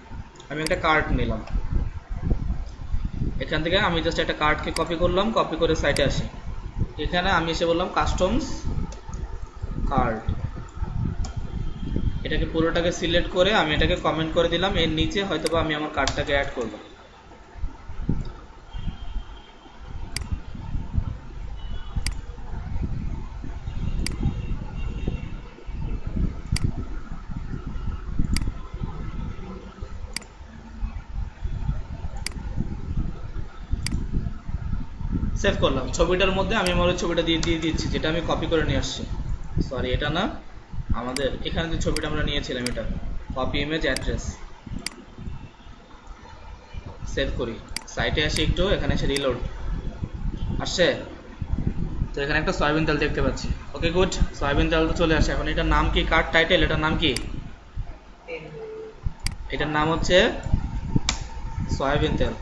আমি একটা কার্ড নিলাম। এখান থেকে আমি জাস্ট একটা কার্ডকে কপি করলাম, কপি করে সাইটে আসি। এখানে আমি এসে বললাম কাস্টমস কার্ড, এটাকে পুরোটাকে সিলেক্ট করে আমি এটাকে কমেন্ট করে দিলাম। এর নিচে হয়তোবা আমি আমার কার্ডটাকে অ্যাড করব। সেভ করলাম। ছবিটার মধ্যে আমি আমার ছবিটা দিয়ে দিচ্ছি, যেটা আমি কপি করে নিয়ে আসছি। সরি, এটা না, আমাদের এখানে যে ছবিটা আমরা নিয়েছিলাম, এটা কপি ইমেজ অ্যাড্রেস। সেভ করি, সাইটে আসি একটু, এখানে এসে রিলোড আসছে। তো এখানে একটা সয়াবিন তেল দেখতে পাচ্ছি। ওকে গুড, সয়াবিন তেল তো চলে আসে। এখন এটার নাম কি? কার্ড টাইটেল, এটার নাম কি? এটার নাম হচ্ছে সয়াবিন তেল।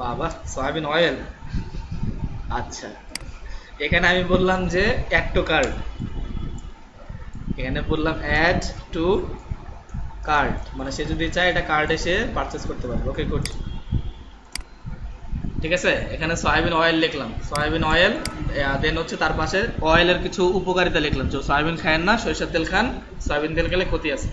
বাবা, সয়াবিন অয়েল। আচ্ছা, এখানে আমি বললাম যে অ্যাড টু কার্ট, এখানে বললাম অ্যাড টু কার্ট, মানে সে যদি চায় এটা কার্ডে সে পারচেস করতে পারবে। ওকে গুড, ঠিক আছে। এখানে সয়াবিন অয়েল লিখলাম, সয়াবিন অয়েল, দেন হচ্ছে তার পাশে অয়েলের কিছু উপকারিতা লিখলাম, যে সয়াবিন খায়েন না, সরিষার তেল খান, সয়াবিন তেল খেলে ক্ষতি আছে।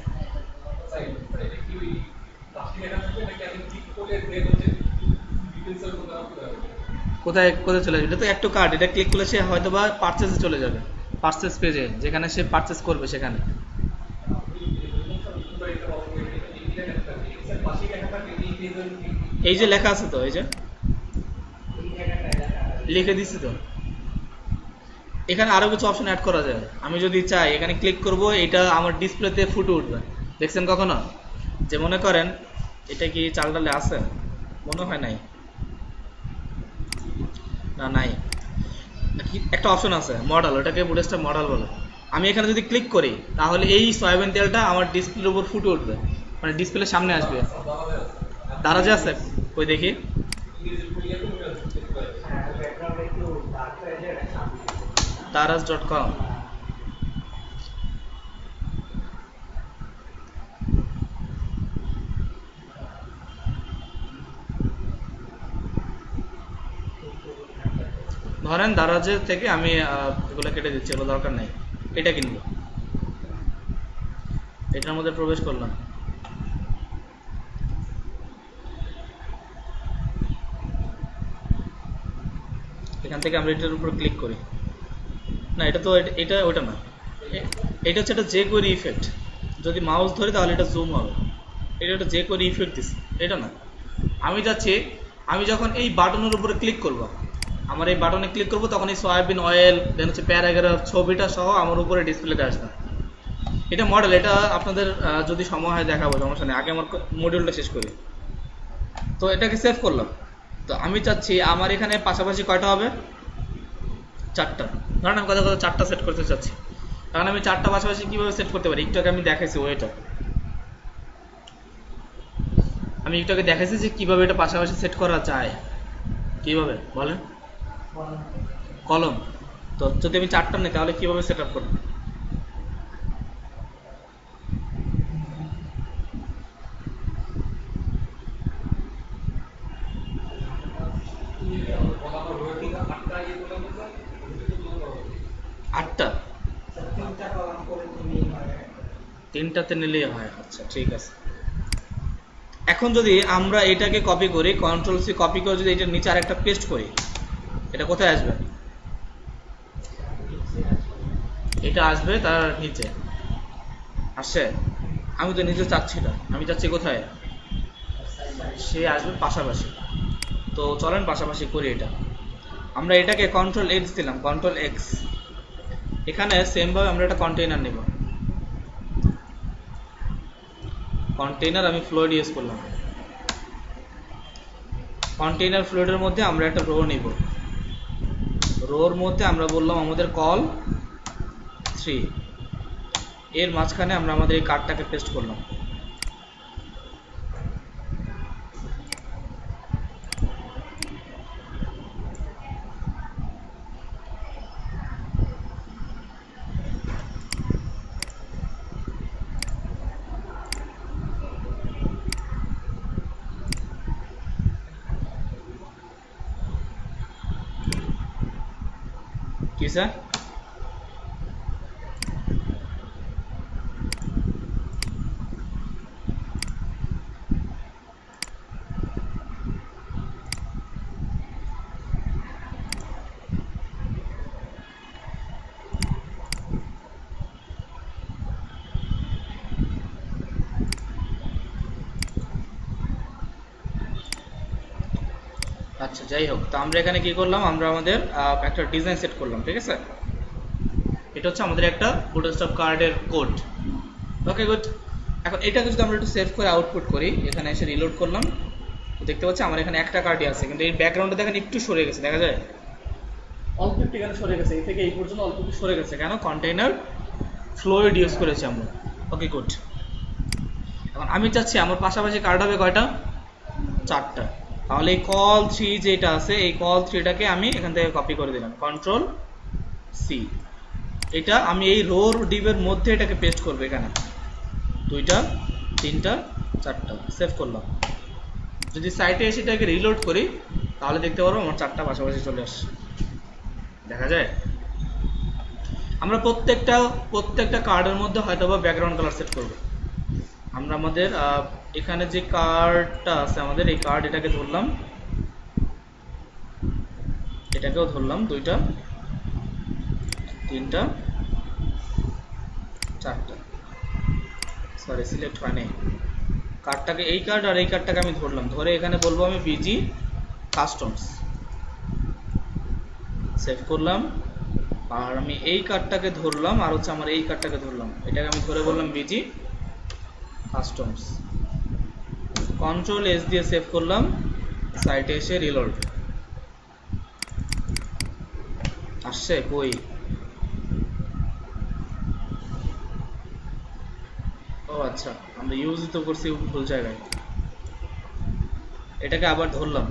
কোথায় কোথায় চলে যাবে? এটা তো একটু কার্ড, এটা ক্লিক করলে সে হয়তো বা পারচেসে চলে যাবে, পারচেস পেজে, যেখানে সে পারচেস করবে সেখানে। এই যে লেখা আছে তো, এই যে লিখে দিছি তো। এখানে আরো কিছু অপশন অ্যাড করা যায়। আমি যদি চাই এখানে ক্লিক করব, এটা আমার ডিসপ্লেতে ফুটে উঠবে। দেখছেন কখনো? যে মনে করেন এটা কি চাল ডালে আছে, মনে হয় নাই, না নাই, একটা অপশন আছে মডেল, ওটাকে বুডেস্টার মডেল বলে। আমি এখানে যদি ক্লিক করি তাহলে এই সয়াবিন তেলটা আমার ডিসপ্লের উপর ফুটে উঠবে, মানে ডিসপ্লের সামনে আসবে। দারাজে আছে, ওই দেখি। daraz.com। ধরেন দারাজের থেকে আমি এগুলো কেটে দিচ্ছি, এগুলো দরকার নেই, এটা কিনবো। এটার মধ্যে প্রবেশ করলাম, এখান থেকে আমরা এটার উপর ক্লিক করি। না, এটা তো এটা ওটা না, এটা হচ্ছে একটা যে কোয়ারি ইফেক্ট। যদি মাউস ধরি তাহলে এটা জুম হবে। এটা একটা যে কোয়ারি ইফেক্ট দিচ্ছে, এটা না। আমি যাচ্ছি, আমি যখন এই বাটনের উপরে ক্লিক করব, আমার এই বাটনে ক্লিক করব, তখন এই সয়াবিন অয়েল, দেন হচ্ছে প্যারাগ্রাফ, ছবিটা সহ আমার উপরে ডিসপ্লেতে আসবে। এটা মডেল, এটা আপনাদের যদি সময় হয় দেখাবো, সমস্যা নেই। আগে আমার মডিউলটা শেষ করি। তো এটাকে সেভ করলাম। তো আমি চাচ্ছি আমার এখানে পাশাপাশি কয়টা হবে? 4টা। ধরেন আমি কথা কথা 4টা সেট করতে চাচ্ছি। কারণ আমি 4টা পাশাপাশি কিভাবে সেট করতে পারি, একটু আগে আমি দেখাইছি ওয়েটা, আমি একটু আগে দেখাইছি যে কিভাবে এটা পাশাপাশি সেট করা যায়। কিভাবে বলেন? কলম। তো যদি আমি 4টা নিই তাহলে কিভাবে সেট আপ করব? আটটা, 3টাতে নিলেই হয়। আচ্ছা ঠিক আছে। এখন যদি আমরা এটাকে কপি করি, কন্ট্রোল সি কপি করে যদি এটার নিচে আরেকটা পেস্ট করি, এটা কোথায় আসবে? এটা আসবে তার নিচে। আসছে? আমি তো নিচে চাচ্ছি না, আমি চাচ্ছি কোথায়? সে আসবে পাশাপাশি। তো চলেন পাশাপাশি করি এটা। আমরা এটাকে কন্ট্রোল এক্স দিলাম, কন্ট্রোল এক্স। এখানে সেম ভাবে আমরা একটা কন্টেইনার নেব, কন্টেইনার আমি ফ্লোড ইউজ করলাম। কন্টেইনার ফ্লোডের মধ্যে আমরা একটা রো নিব, রোর মধ্যে আমরা বললাম আমাদের কল 3, এর মাঝখানে আমরা আমাদের এই কার্ডটাকে পেস্ট করলাম। কি স্যার? আচ্ছা যাই হোক, তো আমরা এখানে কি করলাম, আমরা আমাদের একটা ডিজাইন সেট করলাম, ঠিক আছে। এটা হচ্ছে আমাদের একটা বুটস্ট্র্যাপ কার্ডের কোড। Okay good. এখন এটাকে যদি আমরা একটু সেভ করে আউটপুট করি, এখানে এসে রিলোড করলাম, দেখতে পাচ্ছি আমার এখানে একটা কার্ডই আছে, কিন্তু এই ব্যাকগ্রাউন্ডে দেখেন একটু সরে গেছে, দেখা যায় অল্প একটু এখানে সরে গেছে, এই থেকে এই পর্যন্ত অল্প একটু সরে গেছে, কেন? কন্টেইনার ফ্লোয়েড ইউজ করেছি আমরা। Okay good. এখন আমি চাচ্ছি আমার পাশাপাশি কার্ড হবে কয়টা, 4টা। তাহলে এই কল 3 যেটা আছে, এই কল 3টাকে আমি এখান থেকে কপি করে দিলাম, কন্ট্রোল সি। এটা আমি এই রোর ডিভের মধ্যে এটাকে পেস্ট করবো, এখানে 2টা 3টা 4টা সেভ করলাম। যদি সাইটে এসে এটাকে রিলোড করি তাহলে দেখতে পারবো আমার 4টা পাশাপাশি চলে আসছে, দেখা যায়। আমরা প্রত্যেকটা কার্ডের মধ্যে হয়তো বা ব্যাকগ্রাউন্ড কালার সেট করবো। আমরা আমাদের এখানে যে কার্ডটা আছে আমাদের, এই কার্ড এটাকে ধরলাম, এটাকেও ধরলাম, 2টা 3টা 4টা, সরি সিলেক্ট হয় নাই কার্ডটাকে, এই কার্ড আর এই কার্ডটাকে আমি ধরলাম, ধরে এখানে বলবো আমি বিজি কাস্টমস, সেভ করলাম। আর আমি এই কার্ডটাকে ধরলাম, আর হচ্ছে আমার এই কার্ডটাকে ধরলাম, এটাকে আমি ধরে বললাম বিজি কাস্টমস, কন্ট্রোল এস দিয়ে সেভ করলাম, সাইটে এসে রিলোড আসছে, কই? ও আচ্ছা, আমরা ইউজ তো করছি ভুল জায়গায়। এটাকে আবার ধরলাম,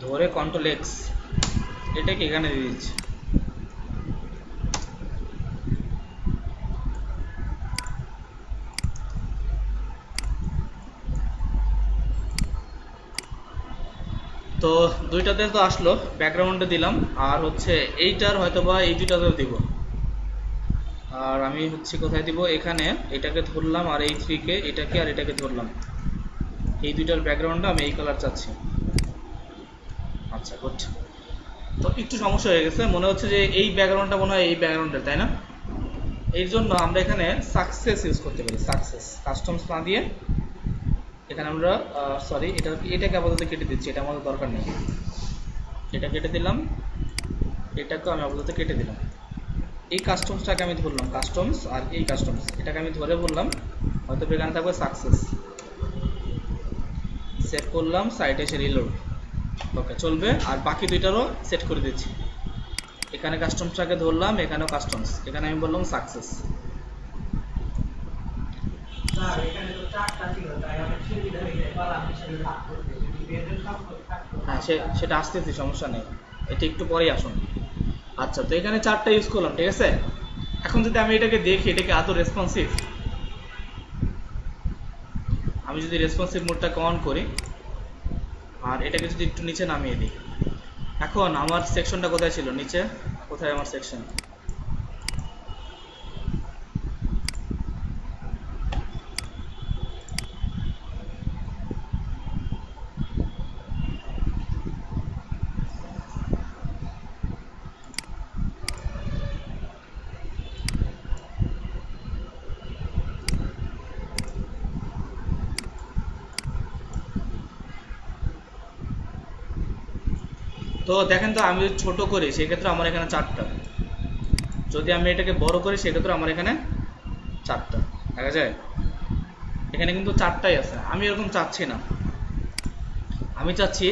ধরে কন্ট্রোল এক্স, এটাকে এখানে দিয়ে দিচ্ছি। তো 2টাতে তো আসলো, ব্যাকগ্রাউন্ডে দিলাম, আর হচ্ছে এইটার হয়তো বা এই 2টাতেও দিব। আর আমি হচ্ছে কোথায় দিব, এখানে এটাকে ধরলাম, আর এই 3কে, এটাকে আর এটাকে ধরলাম, এই 2টার ব্যাকগ্রাউন্ডটা আমি এই কালার চাচ্ছি। আচ্ছা গুড। তো একটু সমস্যা হয়ে গেছে, মনে হচ্ছে যে এই ব্যাকগ্রাউন্ডটা মনে হয় এই ব্যাকগ্রাউন্ডের, তাই না? এর জন্য আমরা এখানে সাকসেস ইউজ করতে পারি, সাকসেস কাস্টমস না দিয়ে এখানে আমরা সরি এটাকে আপাতত কেটে দিচ্ছি, এটা আমাদের দরকার নেই, এটা কেটে দিলাম, এটাকেও আমি আপাতত কেটে দিলাম। এই কাস্টমসটাকে আমি ধরলাম, কাস্টমস, আর এই কাস্টমস এটাকে আমি ধরে বললাম হয়তো এখানে থাকবে সাকসেস, সেভ করলাম, সাইটে এসে রিলোড। ওকে চলবে। আর বাকি 2টারও সেট করে দিচ্ছি, এখানে কাস্টমসটাকে ধরলাম, এখানেও কাস্টমস, এখানে আমি বললাম সাকসেস। হ্যাঁ সেটা আসতেছি, সমস্যা নেই, এটা একটু পরেই আসুন। আচ্ছা, তো এখানে 4টা ইউজ করলাম, ঠিক আছে। এখন যদি আমি এটাকে দেখি, এটাকে এত রেসপন্সিভ, আমি যদি রেসপন্সিভ মোডটাকে অন করি আর এটাকে যদি একটু নিচে নামিয়ে দিই, এখন আমার সেকশনটা কোথায় ছিল, নিচে, কোথায় আমার সেকশন? তো দেখেন, তো আমি যদি ছোট করি সেক্ষেত্রে আমার এখানে 4টা, যদি আমি এটাকে বড় করি সেক্ষেত্রে আমার এখানে 4টা, দেখা যায়। এখানে কিন্তু 4টাই আছে, আমি এরকম চাচ্ছি না। আমি চাচ্ছি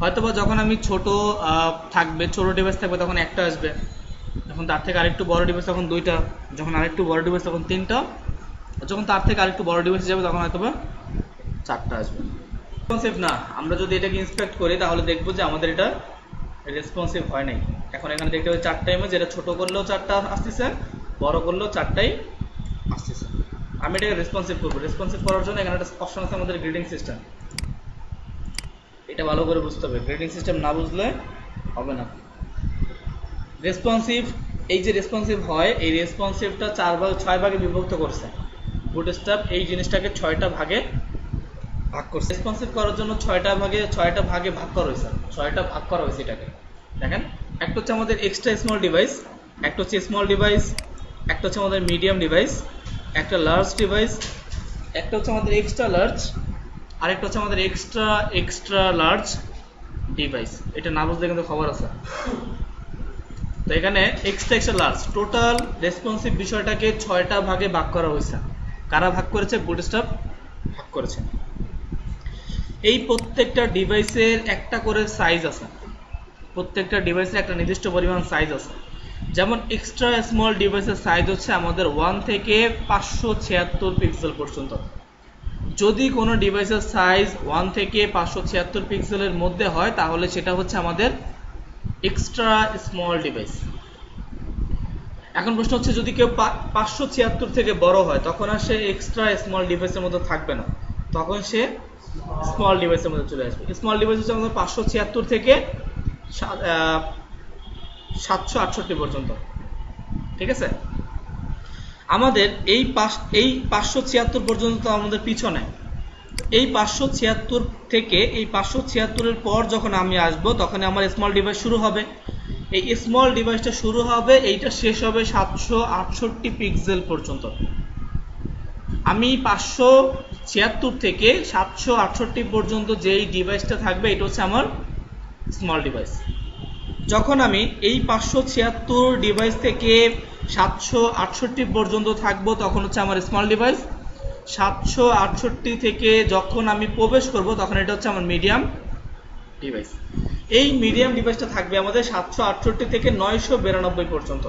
হয়তোবা যখন আমি ছোট থাকবে, ছোট ডিভাইস থাকবে তখন একটা আসবে, যখন তার থেকে আরেকটু বড় ডিভাইস তখন 2টা, যখন আরেকটু বড় ডিভাইস তখন 3টা, যখন তার থেকে আরেকটু বড় ডিভাইস যাবে তখন হয়তোবা 4টা আসবে। রেসপন্সিভ না, আমরা যদি এটাকে ইন্সপেক্ট করি তাহলে দেখবো যে আমাদের এটা রেসপন্সিভ হয় নাই। এখন এখানে দেখতে পাচ্ছি 4টা ইমেজ, এটা ছোট করলেও 4টা আসতেছে, বড় করলেও 4টাই আসতেছে। আমি এটাকে রেসপন্সিভ করবো, রেসপন্সিভ করার জন্য এখানে একটা অপশন আছে আমাদের গ্রিডিং সিস্টেম, এটা ভালো করে বুঝতে হবে, গ্রেডিং সিস্টেম না বুঝলে হবে না। রেসপন্সিভ, এই যে রেসপন্সিভ হয়, এই রেসপন্সিভটা 6 ভাগে বিভক্ত করছে। বুটস্ট্র্যাপ এই জিনিসটাকে 6টা ভাগে ভাগ করছে, রেসপন্সিভ করার জন্য 6টা ভাগে ভাগ করা হয়েছে, 6টা ভাগ করা হয়েছে এটাকে। দেখেন, একটা হচ্ছে আমাদের এক্সট্রা স্মল ডিভাইস, একটা হচ্ছে স্মল ডিভাইস, একটা হচ্ছে আমাদের মিডিয়াম ডিভাইস, একটা লার্জ ডিভাইস, একটা হচ্ছে আমাদের এক্সট্রা লার্জ, আরেকটা হচ্ছে আমাদের এক্সট্রা লার্জ, ডিভাইস। এটা না বুঝলে কিন্তু খবর আছে। তো এখানে extra extra large total responsive বিষয়টাকে 6টা ভাগে ভাগ করা হয়েছে। কারা ভাগ করেছে? বুটস্ট্র্যাপ ভাগ করেছে। এই প্রত্যেকটা ডিভাইসের একটা করে সাইজ আছে, প্রত্যেকটা ডিভাইসের একটা নির্দিষ্ট পরিমাণ সাইজ আছে। যেমন এক্সট্রা স্মল ডিভাইসের সাইজ হচ্ছে আমাদের 1 থেকে 576 পিক্সেল পর্যন্ত। যদি কোনো ডিভাইসের সাইজ 1 থেকে 576 পিক্সেলের মধ্যে হয় তাহলে সেটা হচ্ছে আমাদের এক্সট্রা স্মল ডিভাইস। এখন প্রশ্ন হচ্ছে যদি কেউ 576 থেকে বড় হয় তখন আর সে এক্সট্রা স্মল ডিভাইসের মধ্যে থাকবে না, তখন সে স্মল ডিভাইসের মধ্যে চলে আসবে। স্মল ডিভাইস হচ্ছে আমাদের 576 থেকে 768 পর্যন্ত। ঠিক আছে, আমাদের এই 576 পর্যন্ত তো আমাদের পিছনে। এই 576 থেকে এই 576-এর পর যখন আমি আসব তখন আমার স্মল ডিভাইস শুরু হবে। এই স্মল ডিভাইসটা শুরু হবে, এইটা শেষ হবে 768 পিক্সেল পর্যন্ত। আমি 576 থেকে 768 পর্যন্ত যেই ডিভাইসটা থাকবে এটা হচ্ছে আমার স্মল ডিভাইস। যখন আমি এই 576 ডিভাইস থেকে 768 পর্যন্ত থাকবো তখন হচ্ছে আমার স্মল ডিভাইস। 768 থেকে যখন আমি প্রবেশ করব তখন এটা হচ্ছে আমার মিডিয়াম ডিভাইস। এই মিডিয়াম ডিভাইসটা থাকবে আমাদের 768 থেকে 992 পর্যন্ত।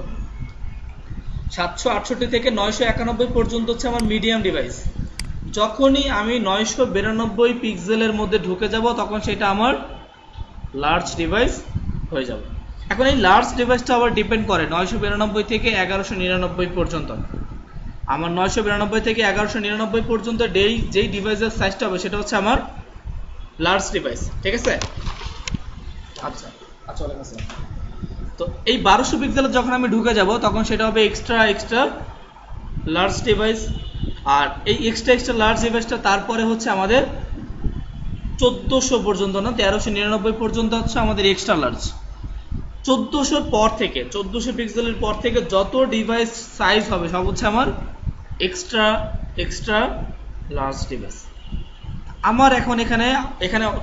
768 থেকে 991 পর্যন্ত হচ্ছে আমার মিডিয়াম ডিভাইস। যখনই আমি 992 পিক্সেলের মধ্যে ঢুকে যাব তখন সেটা আমার লার্জ ডিভাইস হয়ে যাবে। এখন এই লার্জ ডিভাইসটা আবার ডিপেন্ড করে 992 থেকে 1199 পর্যন্ত। আমার 992 থেকে 1199 পর্যন্ত যেই ডিভাইসের সাইজটা হবে সেটা হচ্ছে আমার লার্জ ডিভাইস। ঠিক আছে, আচ্ছা আচ্ছা আছে। তো এই 1200 পিক্সেলে যখন আমি ঢুকে যাব তখন সেটা হবে এক্সট্রা লার্জ ডিভাইস। আর এই এক্সট্রা লার্জ ডিভাইসটা তারপরে হচ্ছে আমাদের 1400 পর্যন্ত না 1399 পর্যন্ত হচ্ছে আমাদের এক্সট্রা লার্জ। 1400 পর থেকে 1400 পিক্সেলের পর থেকে যত ডিভাইস সাইজ হবে সব হচ্ছে আমার এক্সট্রা লার্জ ডিভাইস। আমার এখন এখানে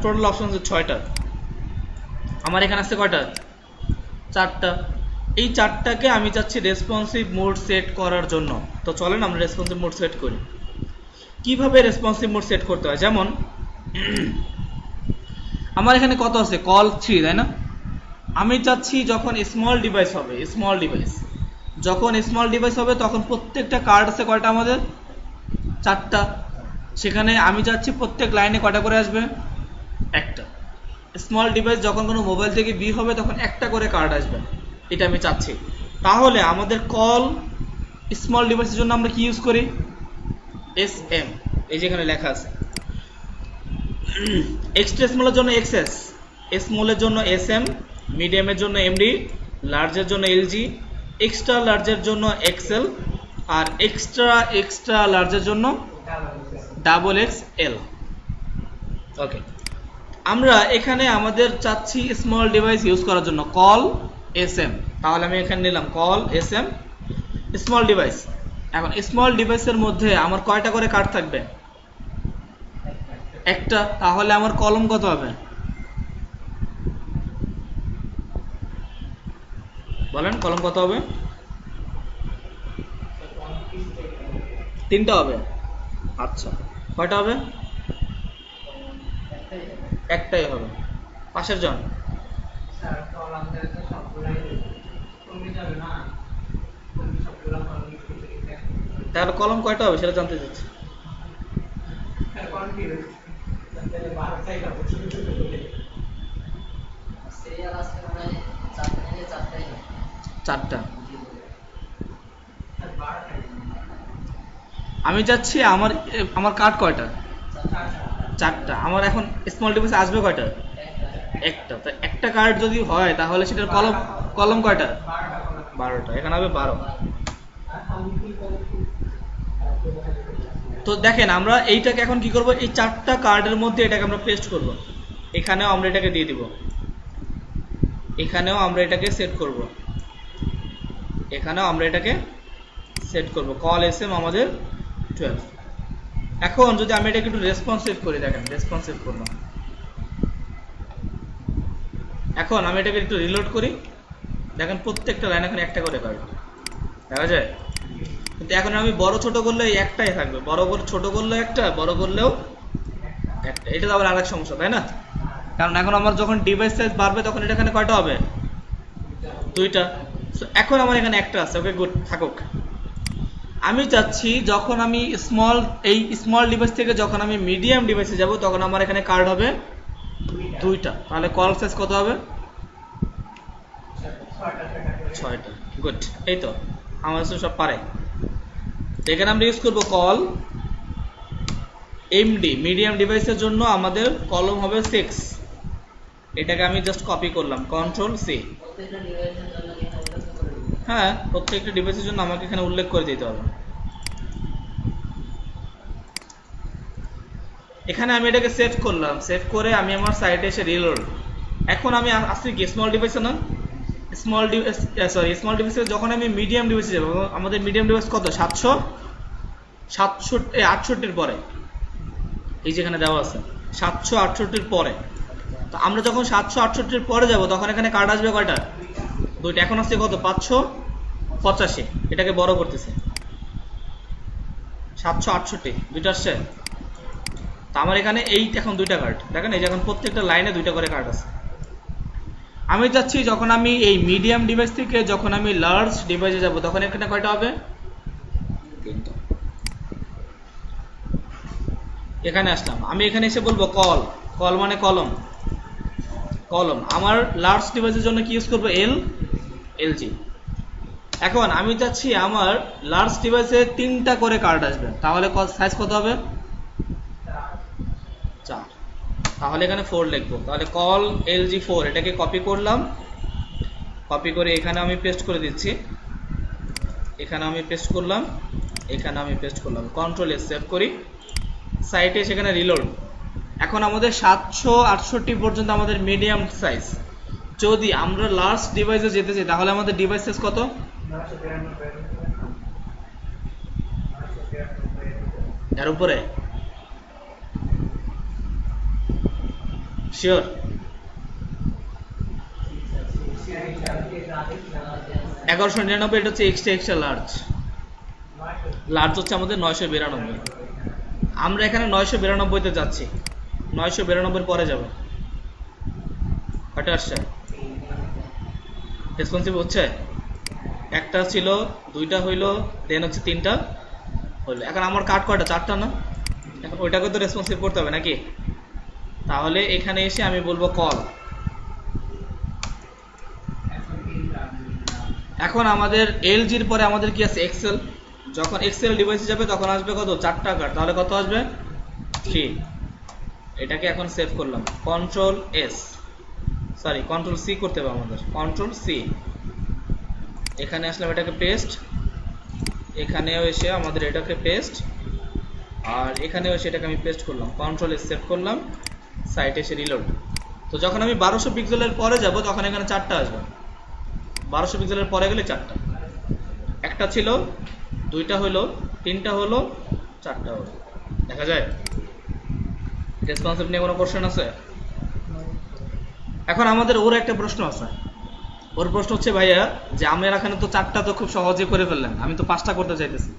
টোটাল অপশন আছে 6টা। আমার এখানে আছে কয়টা? 4টা। এই 4টাকে আমি চাচ্ছি রেসপন্সিভ মোড সেট করার জন্য। তো চলেন আমরা রেসপন্সিভ মোড সেট করি। কিভাবে রেসপন্সিভ মোড সেট করতে হয়? যেমন আমার এখানে কত আছে? কল 3, তাই না? আমি চাচ্ছি যখন স্মল ডিভাইস হবে, যখন স্মল ডিভাইস হবে তখন প্রত্যেকটা কার্ড আছে কয়টা আমাদের? 4টা। সেখানে আমি চাচ্ছি প্রত্যেক লাইনে কয়টা করে আসবে? একটা। স্মল ডিভাইস যখন কোনো মোবাইল থেকে বি হবে তখন একটা করে কার্ড আসবে, এটা আমি চাচ্ছি। তাহলে আমাদের কল স্মল ডিভাইসের জন্য আমরা কি ইউজ করি? SM, এই যেখানে লেখা আছে। এক্সট্রা স্মলের জন্য XS, স্মলের জন্য SM, মিডিয়ামের জন্য MD, লার্জের জন্য LG, এক্সট্রা লার্জের জন্য XL, আর এক্সট্রা লার্জের জন্য XXL। ওকে, আমরা এখানে আমাদের চাচ্ছি স্মল ডিভাইস ইউজ করার জন্য কল SM। তাহলে আমি এখানে নিলাম কল SM স্মল ডিভাইস। এখন স্মল ডিভাইসের মধ্যে আমার কয়টা করে কার্ড থাকবে? একটা। তাহলে আমার কলম কত হবে? বলেন কলম কত হবে? 3টা হবে। আচ্ছা, কয়টা হবে? একটাই হবে। পাশের জন তাহলে কলম কয়টা হবে সেটা জানতে চাচ্ছি। চারটা। আমি চাচ্ছি আমার কার্ড কয়টা? 4টা। আমার এখন স্মল ডিভাইস আসবে কয়টা? একটা। তো একটা কার্ড যদি হয় তাহলে সেটার কলম কয়টা? 12টা। এখানে হবে 12। তো দেখেন আমরা এইটাকে এখন কি করব? এই 4টা কার্ডের মধ্যে এটাকে আমরা পেস্ট করব। এখানেও আমরা এটাকে দিয়ে দিব, এখানেও আমরা এটাকে সেট করব, এখানেও আমরা এটাকে সেট করব। কল SM আমাদের 12। এখন যদি আমি এটাকে একটু রেসপন্সিভ করি, দেখেন রেসপন্সিভ করলাম, এখন আমি এটাকে একটু রিলোড করি, দেখেন প্রত্যেকটা লাইন এখানে একটা করে কার্ড দেখা যায়। কিন্তু এখন আমি বড় ছোট করলে একটাই থাকবে, বড় করে ছোট করলে একটা, বড় করলেও একটা। এটা তো আবার আরেক সমস্যা, তাই না? কারণ এখন আমার যখন ডিভাইস সাইজ বাড়বে তখন এটা এখানে কয়টা হবে? দুইটা। এখন আমার এখানে একটা আছে, ওকে গুড থাকুক। আমি চাচ্ছি যখন আমি এই স্মল ডিভাইস থেকে যখন আমি মিডিয়াম ডিভাইসে যাব তখন আমার এখানে কার্ড হবে দুইটা। তাহলে কল সাইজ কত হবে? 6টা। গুড, এই তো আমার সব পারে। এখানে আমরা ইউজ করবো কল এমডি। মিডিয়াম ডিভাইসের জন্য আমাদের কলম হবে 6। এটাকে আমি জাস্ট কপি করলাম, কন্ট্রোল সি। হ্যাঁ, প্রত্যেকটা ডিভাইসের জন্য আমাকে এখানে উল্লেখ করে দিতে হবে। এখানে আমি এটাকে সেভ করলাম, সেভ করে আমি আমার সাইটে এসে রিলোড। এখন আমি আসছি কি স্মল ডিভাইসে না, স্মল ডিভাইসে যখন আমি মিডিয়াম ডিভাইসে যাব, আমাদের মিডিয়াম ডিভাইস কত? 768 পরে, এই যেখানে দেওয়া আছে 768 পরে। তো আমরা যখন 768 পরে যাব তখন এখানে কার্ড আসবে কয়টা? দুইটা। এখন আসছে কত? 585। এটাকে বড় করতেছে, 768 দুইটা আসছে। তো আমার এখানে এই এখন দুইটা কার্ড দেখেন, এই যে এখন প্রত্যেকটা লাইনে দুইটা করে কার্ড আছে। আমি চাচ্ছি যখন আমি এই মিডিয়াম ডিভাইস থেকে যখন আমি লার্জ ডিভাইসে যাব তখন এখানে কয়টা হবে? 3টা। এখানে আসলাম, আমি এখানে এসে বলবো কল মানে কলম। আমার লার্জ ডিভাইসের জন্য কি ইউজ করবো? এলজি। এখন আমি চাচ্ছি আমার লার্জ ডিভাইসে 3টা করে কার্ড আসবে, তাহলে সাইজ কত হবে? 4। তাহলে এখানে 4 লিখবো। তাহলে কল এলজি 4, এটাকে কপি করলাম, কপি করে এখানে আমি পেস্ট করে দিচ্ছি, এখানে আমি পেস্ট করলাম, এখানে আমি পেস্ট করলাম, কন্ট্রোল এস সেভ করি, সাইটে সেখানে রিলোড। এখন আমাদের 768 পর্যন্ত আমাদের মিডিয়াম সাইজ। যদি আমরা লার্জ ডিভাইসে যেতে চাই তাহলে আমাদের ডিভাইস সাইজ কত? এর উপরে শিওর? 1199। এটা হচ্ছে এক্সট্রা লার্জ হচ্ছে আমাদের 992। আমরা এখানে 992 তে যাচ্ছি, 992 পরে যাব। কয়টা আসছে? রেসপন্সিভ হচ্ছে? একটা ছিল, দুইটা হইলো, দেন হচ্ছে 3টা হইলো। এখন আমার কার্ড কয়টা? 4টা না? এখন ওইটাকে তো রেসপন্সিভ করতে হবে নাকি? তাহলে এখানে এসে আমি বলবো কল। এখন আমাদের এলজির পরে আমাদের কি আছে? এক্সেল। যখন এক্সেল ডিভাইসে যাবে তখন আসবে কত? 4টা কার্ড। তাহলে কত আসবে? 3। এটাকে এখন সেভ করলাম, কন্ট্রোল সি করতে হবে আমাদের, কন্ট্রোল সি। এখানে আসলাম, এটাকে পেস্ট, এখানেও এসে আমাদের এটাকে পেস্ট, আর এখানেও এসে এটাকে আমি পেস্ট করলাম, কন্ট্রোল এস সেভ করলাম, সাইটে এসে রিলোড। তো যখন আমি 1200 পিক্সেলের পরে যাব তখন এখানে 4টা আসবে। 1200 পিক্সেলের পরে গেলে 4টা। একটা ছিল, দুইটা হলো, 3টা হলো, 4টা হলো। দেখা যায়? রেসপন্সিভ নিয়ে কোনো কোশ্চেন আছে? এখন আমাদের ওর একটা প্রশ্ন আছে। ওর প্রশ্ন হচ্ছে, ভাইয়া যে আমরা এখানে তো 4টা তো খুব সহজে করে ফেললেন, আমি তো 5টা করতে চাইতেছি,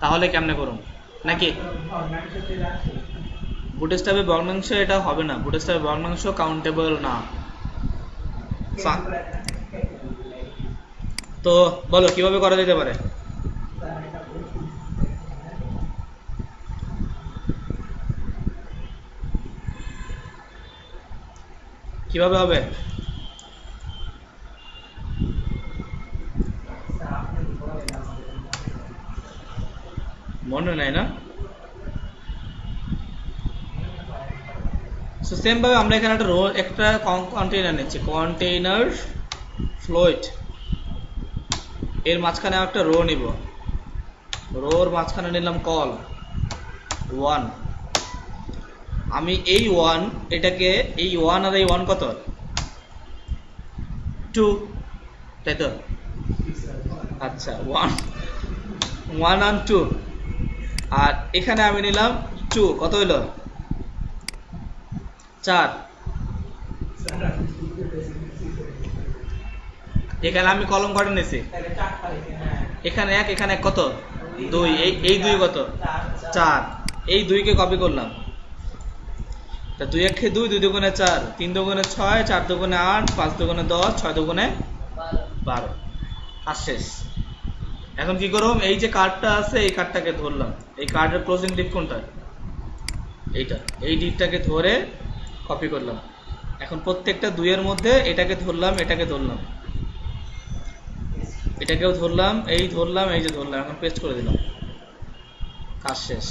তাহলে কেমনে করুন? নাকি বুটস্ট্র্যাপে ভগ্নাংশ এটা হবে না, বুটস্ট্র্যাপে ভগ্নাংশ কাউন্টেবল না। তো বলো কিভাবে করা যেতে পারে? কিভাবে হবে? মনে নাই না? সেম ভাবে আমরা এখানে একটা কন্টেইনার নিচ্ছি, কন্টেইনার ফ্লোট। এর মাঝখানে একটা রো নিব, রোর মাঝখানে নিলাম কল 1। আমি এই 1 এটাকে, এই 1 আর এই 1 কত? 2, তাই তো? আচ্ছা, 1 আর 2, আর এখানে আমি নিলাম 2, কত হইল? 4। এখানে আমি কলম কটা নিছি, এখানে এক, এখানে এক, কত 2, এই 2 কত 4, এই 2 কে কপি করলাম। তা 2 1 2, 2 দুগুণে 4, 3 দুগুণে 6, 4 দুগুণে 8, 5 দুগুণে 10, 6 দুগুণে 12। আর শেষ। এখন কি করব, এই যে কার্ডটা আছে এই কার্ডটাকে ধরলাম, এই কার্ডের ক্লোজিং ডিপ কোনটা, এইটা, এই ডিপটাকে ধরে কপি করলাম। এখন প্রত্যেকটা 2 এর মধ্যে এটাকে ধরলাম, এটাকে ধরলাম, এটাকেও ধরলাম, এই ধরলাম, এই যে ধরলাম, এখন পেস্ট করে দিলাম, কাজ শেষ।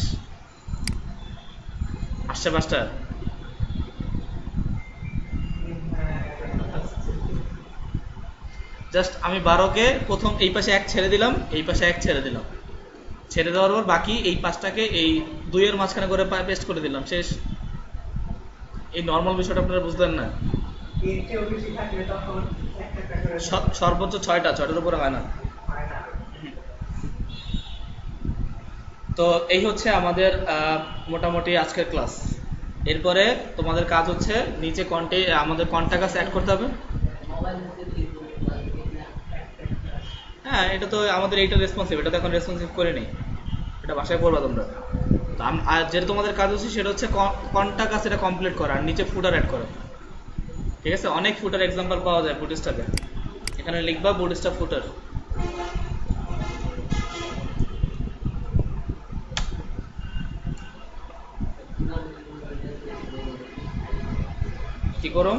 আসছে পাঁচটা। জাস্ট আমি 12 কে প্রথম এই পাশে 1 ছেড়ে দিলাম, এই পাশে 1 ছেড়ে দিলাম, ছেড়ে দেওয়ার পর বাকি এই 5টাকে এই 2 এর মাঝখানে করে পেস্ট করে দিলাম, শেষ। এই নরমাল বিষয়টা আপনারা বুঝলেন না? সর্বোচ্চ 6টা, 6টার উপরে হয় না। তো এই হচ্ছে আমাদের মোটামুটি আজকের ক্লাস। এরপরে তোমাদের কাজ হচ্ছে নিচে আমাদের কন্টাক্ট অ্যাড করতে হবে। হ্যাঁ, এটা তো আমাদের এইটা রেসপন্সিভ, এটা তো এখন রেসপন্সিভ করে নেই, এটা বাসায় করবা তোমরা। তো আর যেটা তোমাদের কাজ হচ্ছে সেটা হচ্ছে কন্টাক্ট আছে এটা কমপ্লিট করা, আর নিচে ফুটার অ্যাড করা। ঠিক আছে, অনেক ফুটার এক্সাম্পল পাওয়া যায় বুটস্ট্র্যাপে, এখানে লিখবা বুটস্ট্র্যাপ ফুটার। কি করো,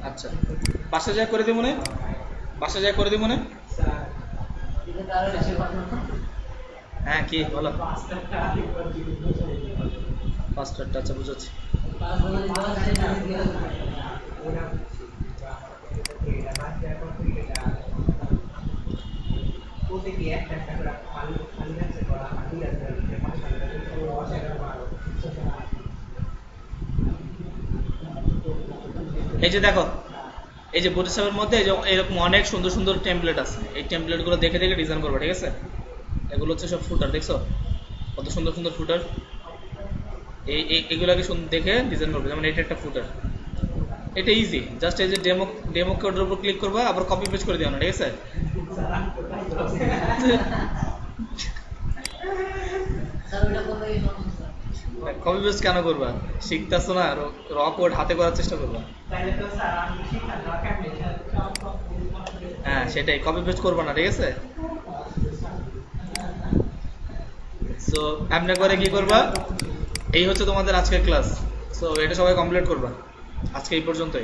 আচ্ছা বাসা যা করে দিই মনে, বাসা যা করে দিই মনে। হ্যাঁ কি বলো, পাসওয়ার্ডটা, আচ্ছা বুঝাচ্ছি। এই যে দেখো, এই যে বুটস্ট্র্যাপের মধ্যে এই যে এরকম অনেক সুন্দর সুন্দর টেমপ্লেট আছে, এই টেমপ্লেটগুলো দেখে দেখে ডিজাইন করবে। ঠিক আছে, এগুলো হচ্ছে সব ফুটার, দেখছো কত সুন্দর সুন্দর ফুটার, এগুলোকে দেখে ডিজাইন করবে। যেমন এটা একটা ফুটার, এটা ইজি, জাস্ট এই যে ডেমো কোডের উপর ক্লিক করবা, আবার কপি পেস্ট করে দিও না। ঠিক আছে, কপি পেস্ট কেন করবা, শিখতেছো না, র কোড হাতে করার চেষ্টা করবা। হ্যাঁ সেটাই, কপি পেস্ট করবা না। ঠিক আছে, সো এমনি করে কি করবা, এই হচ্ছে তোমাদের আজকের ক্লাস। সো এটা সবাই কমপ্লিট করবা, আজকে এই পর্যন্তই।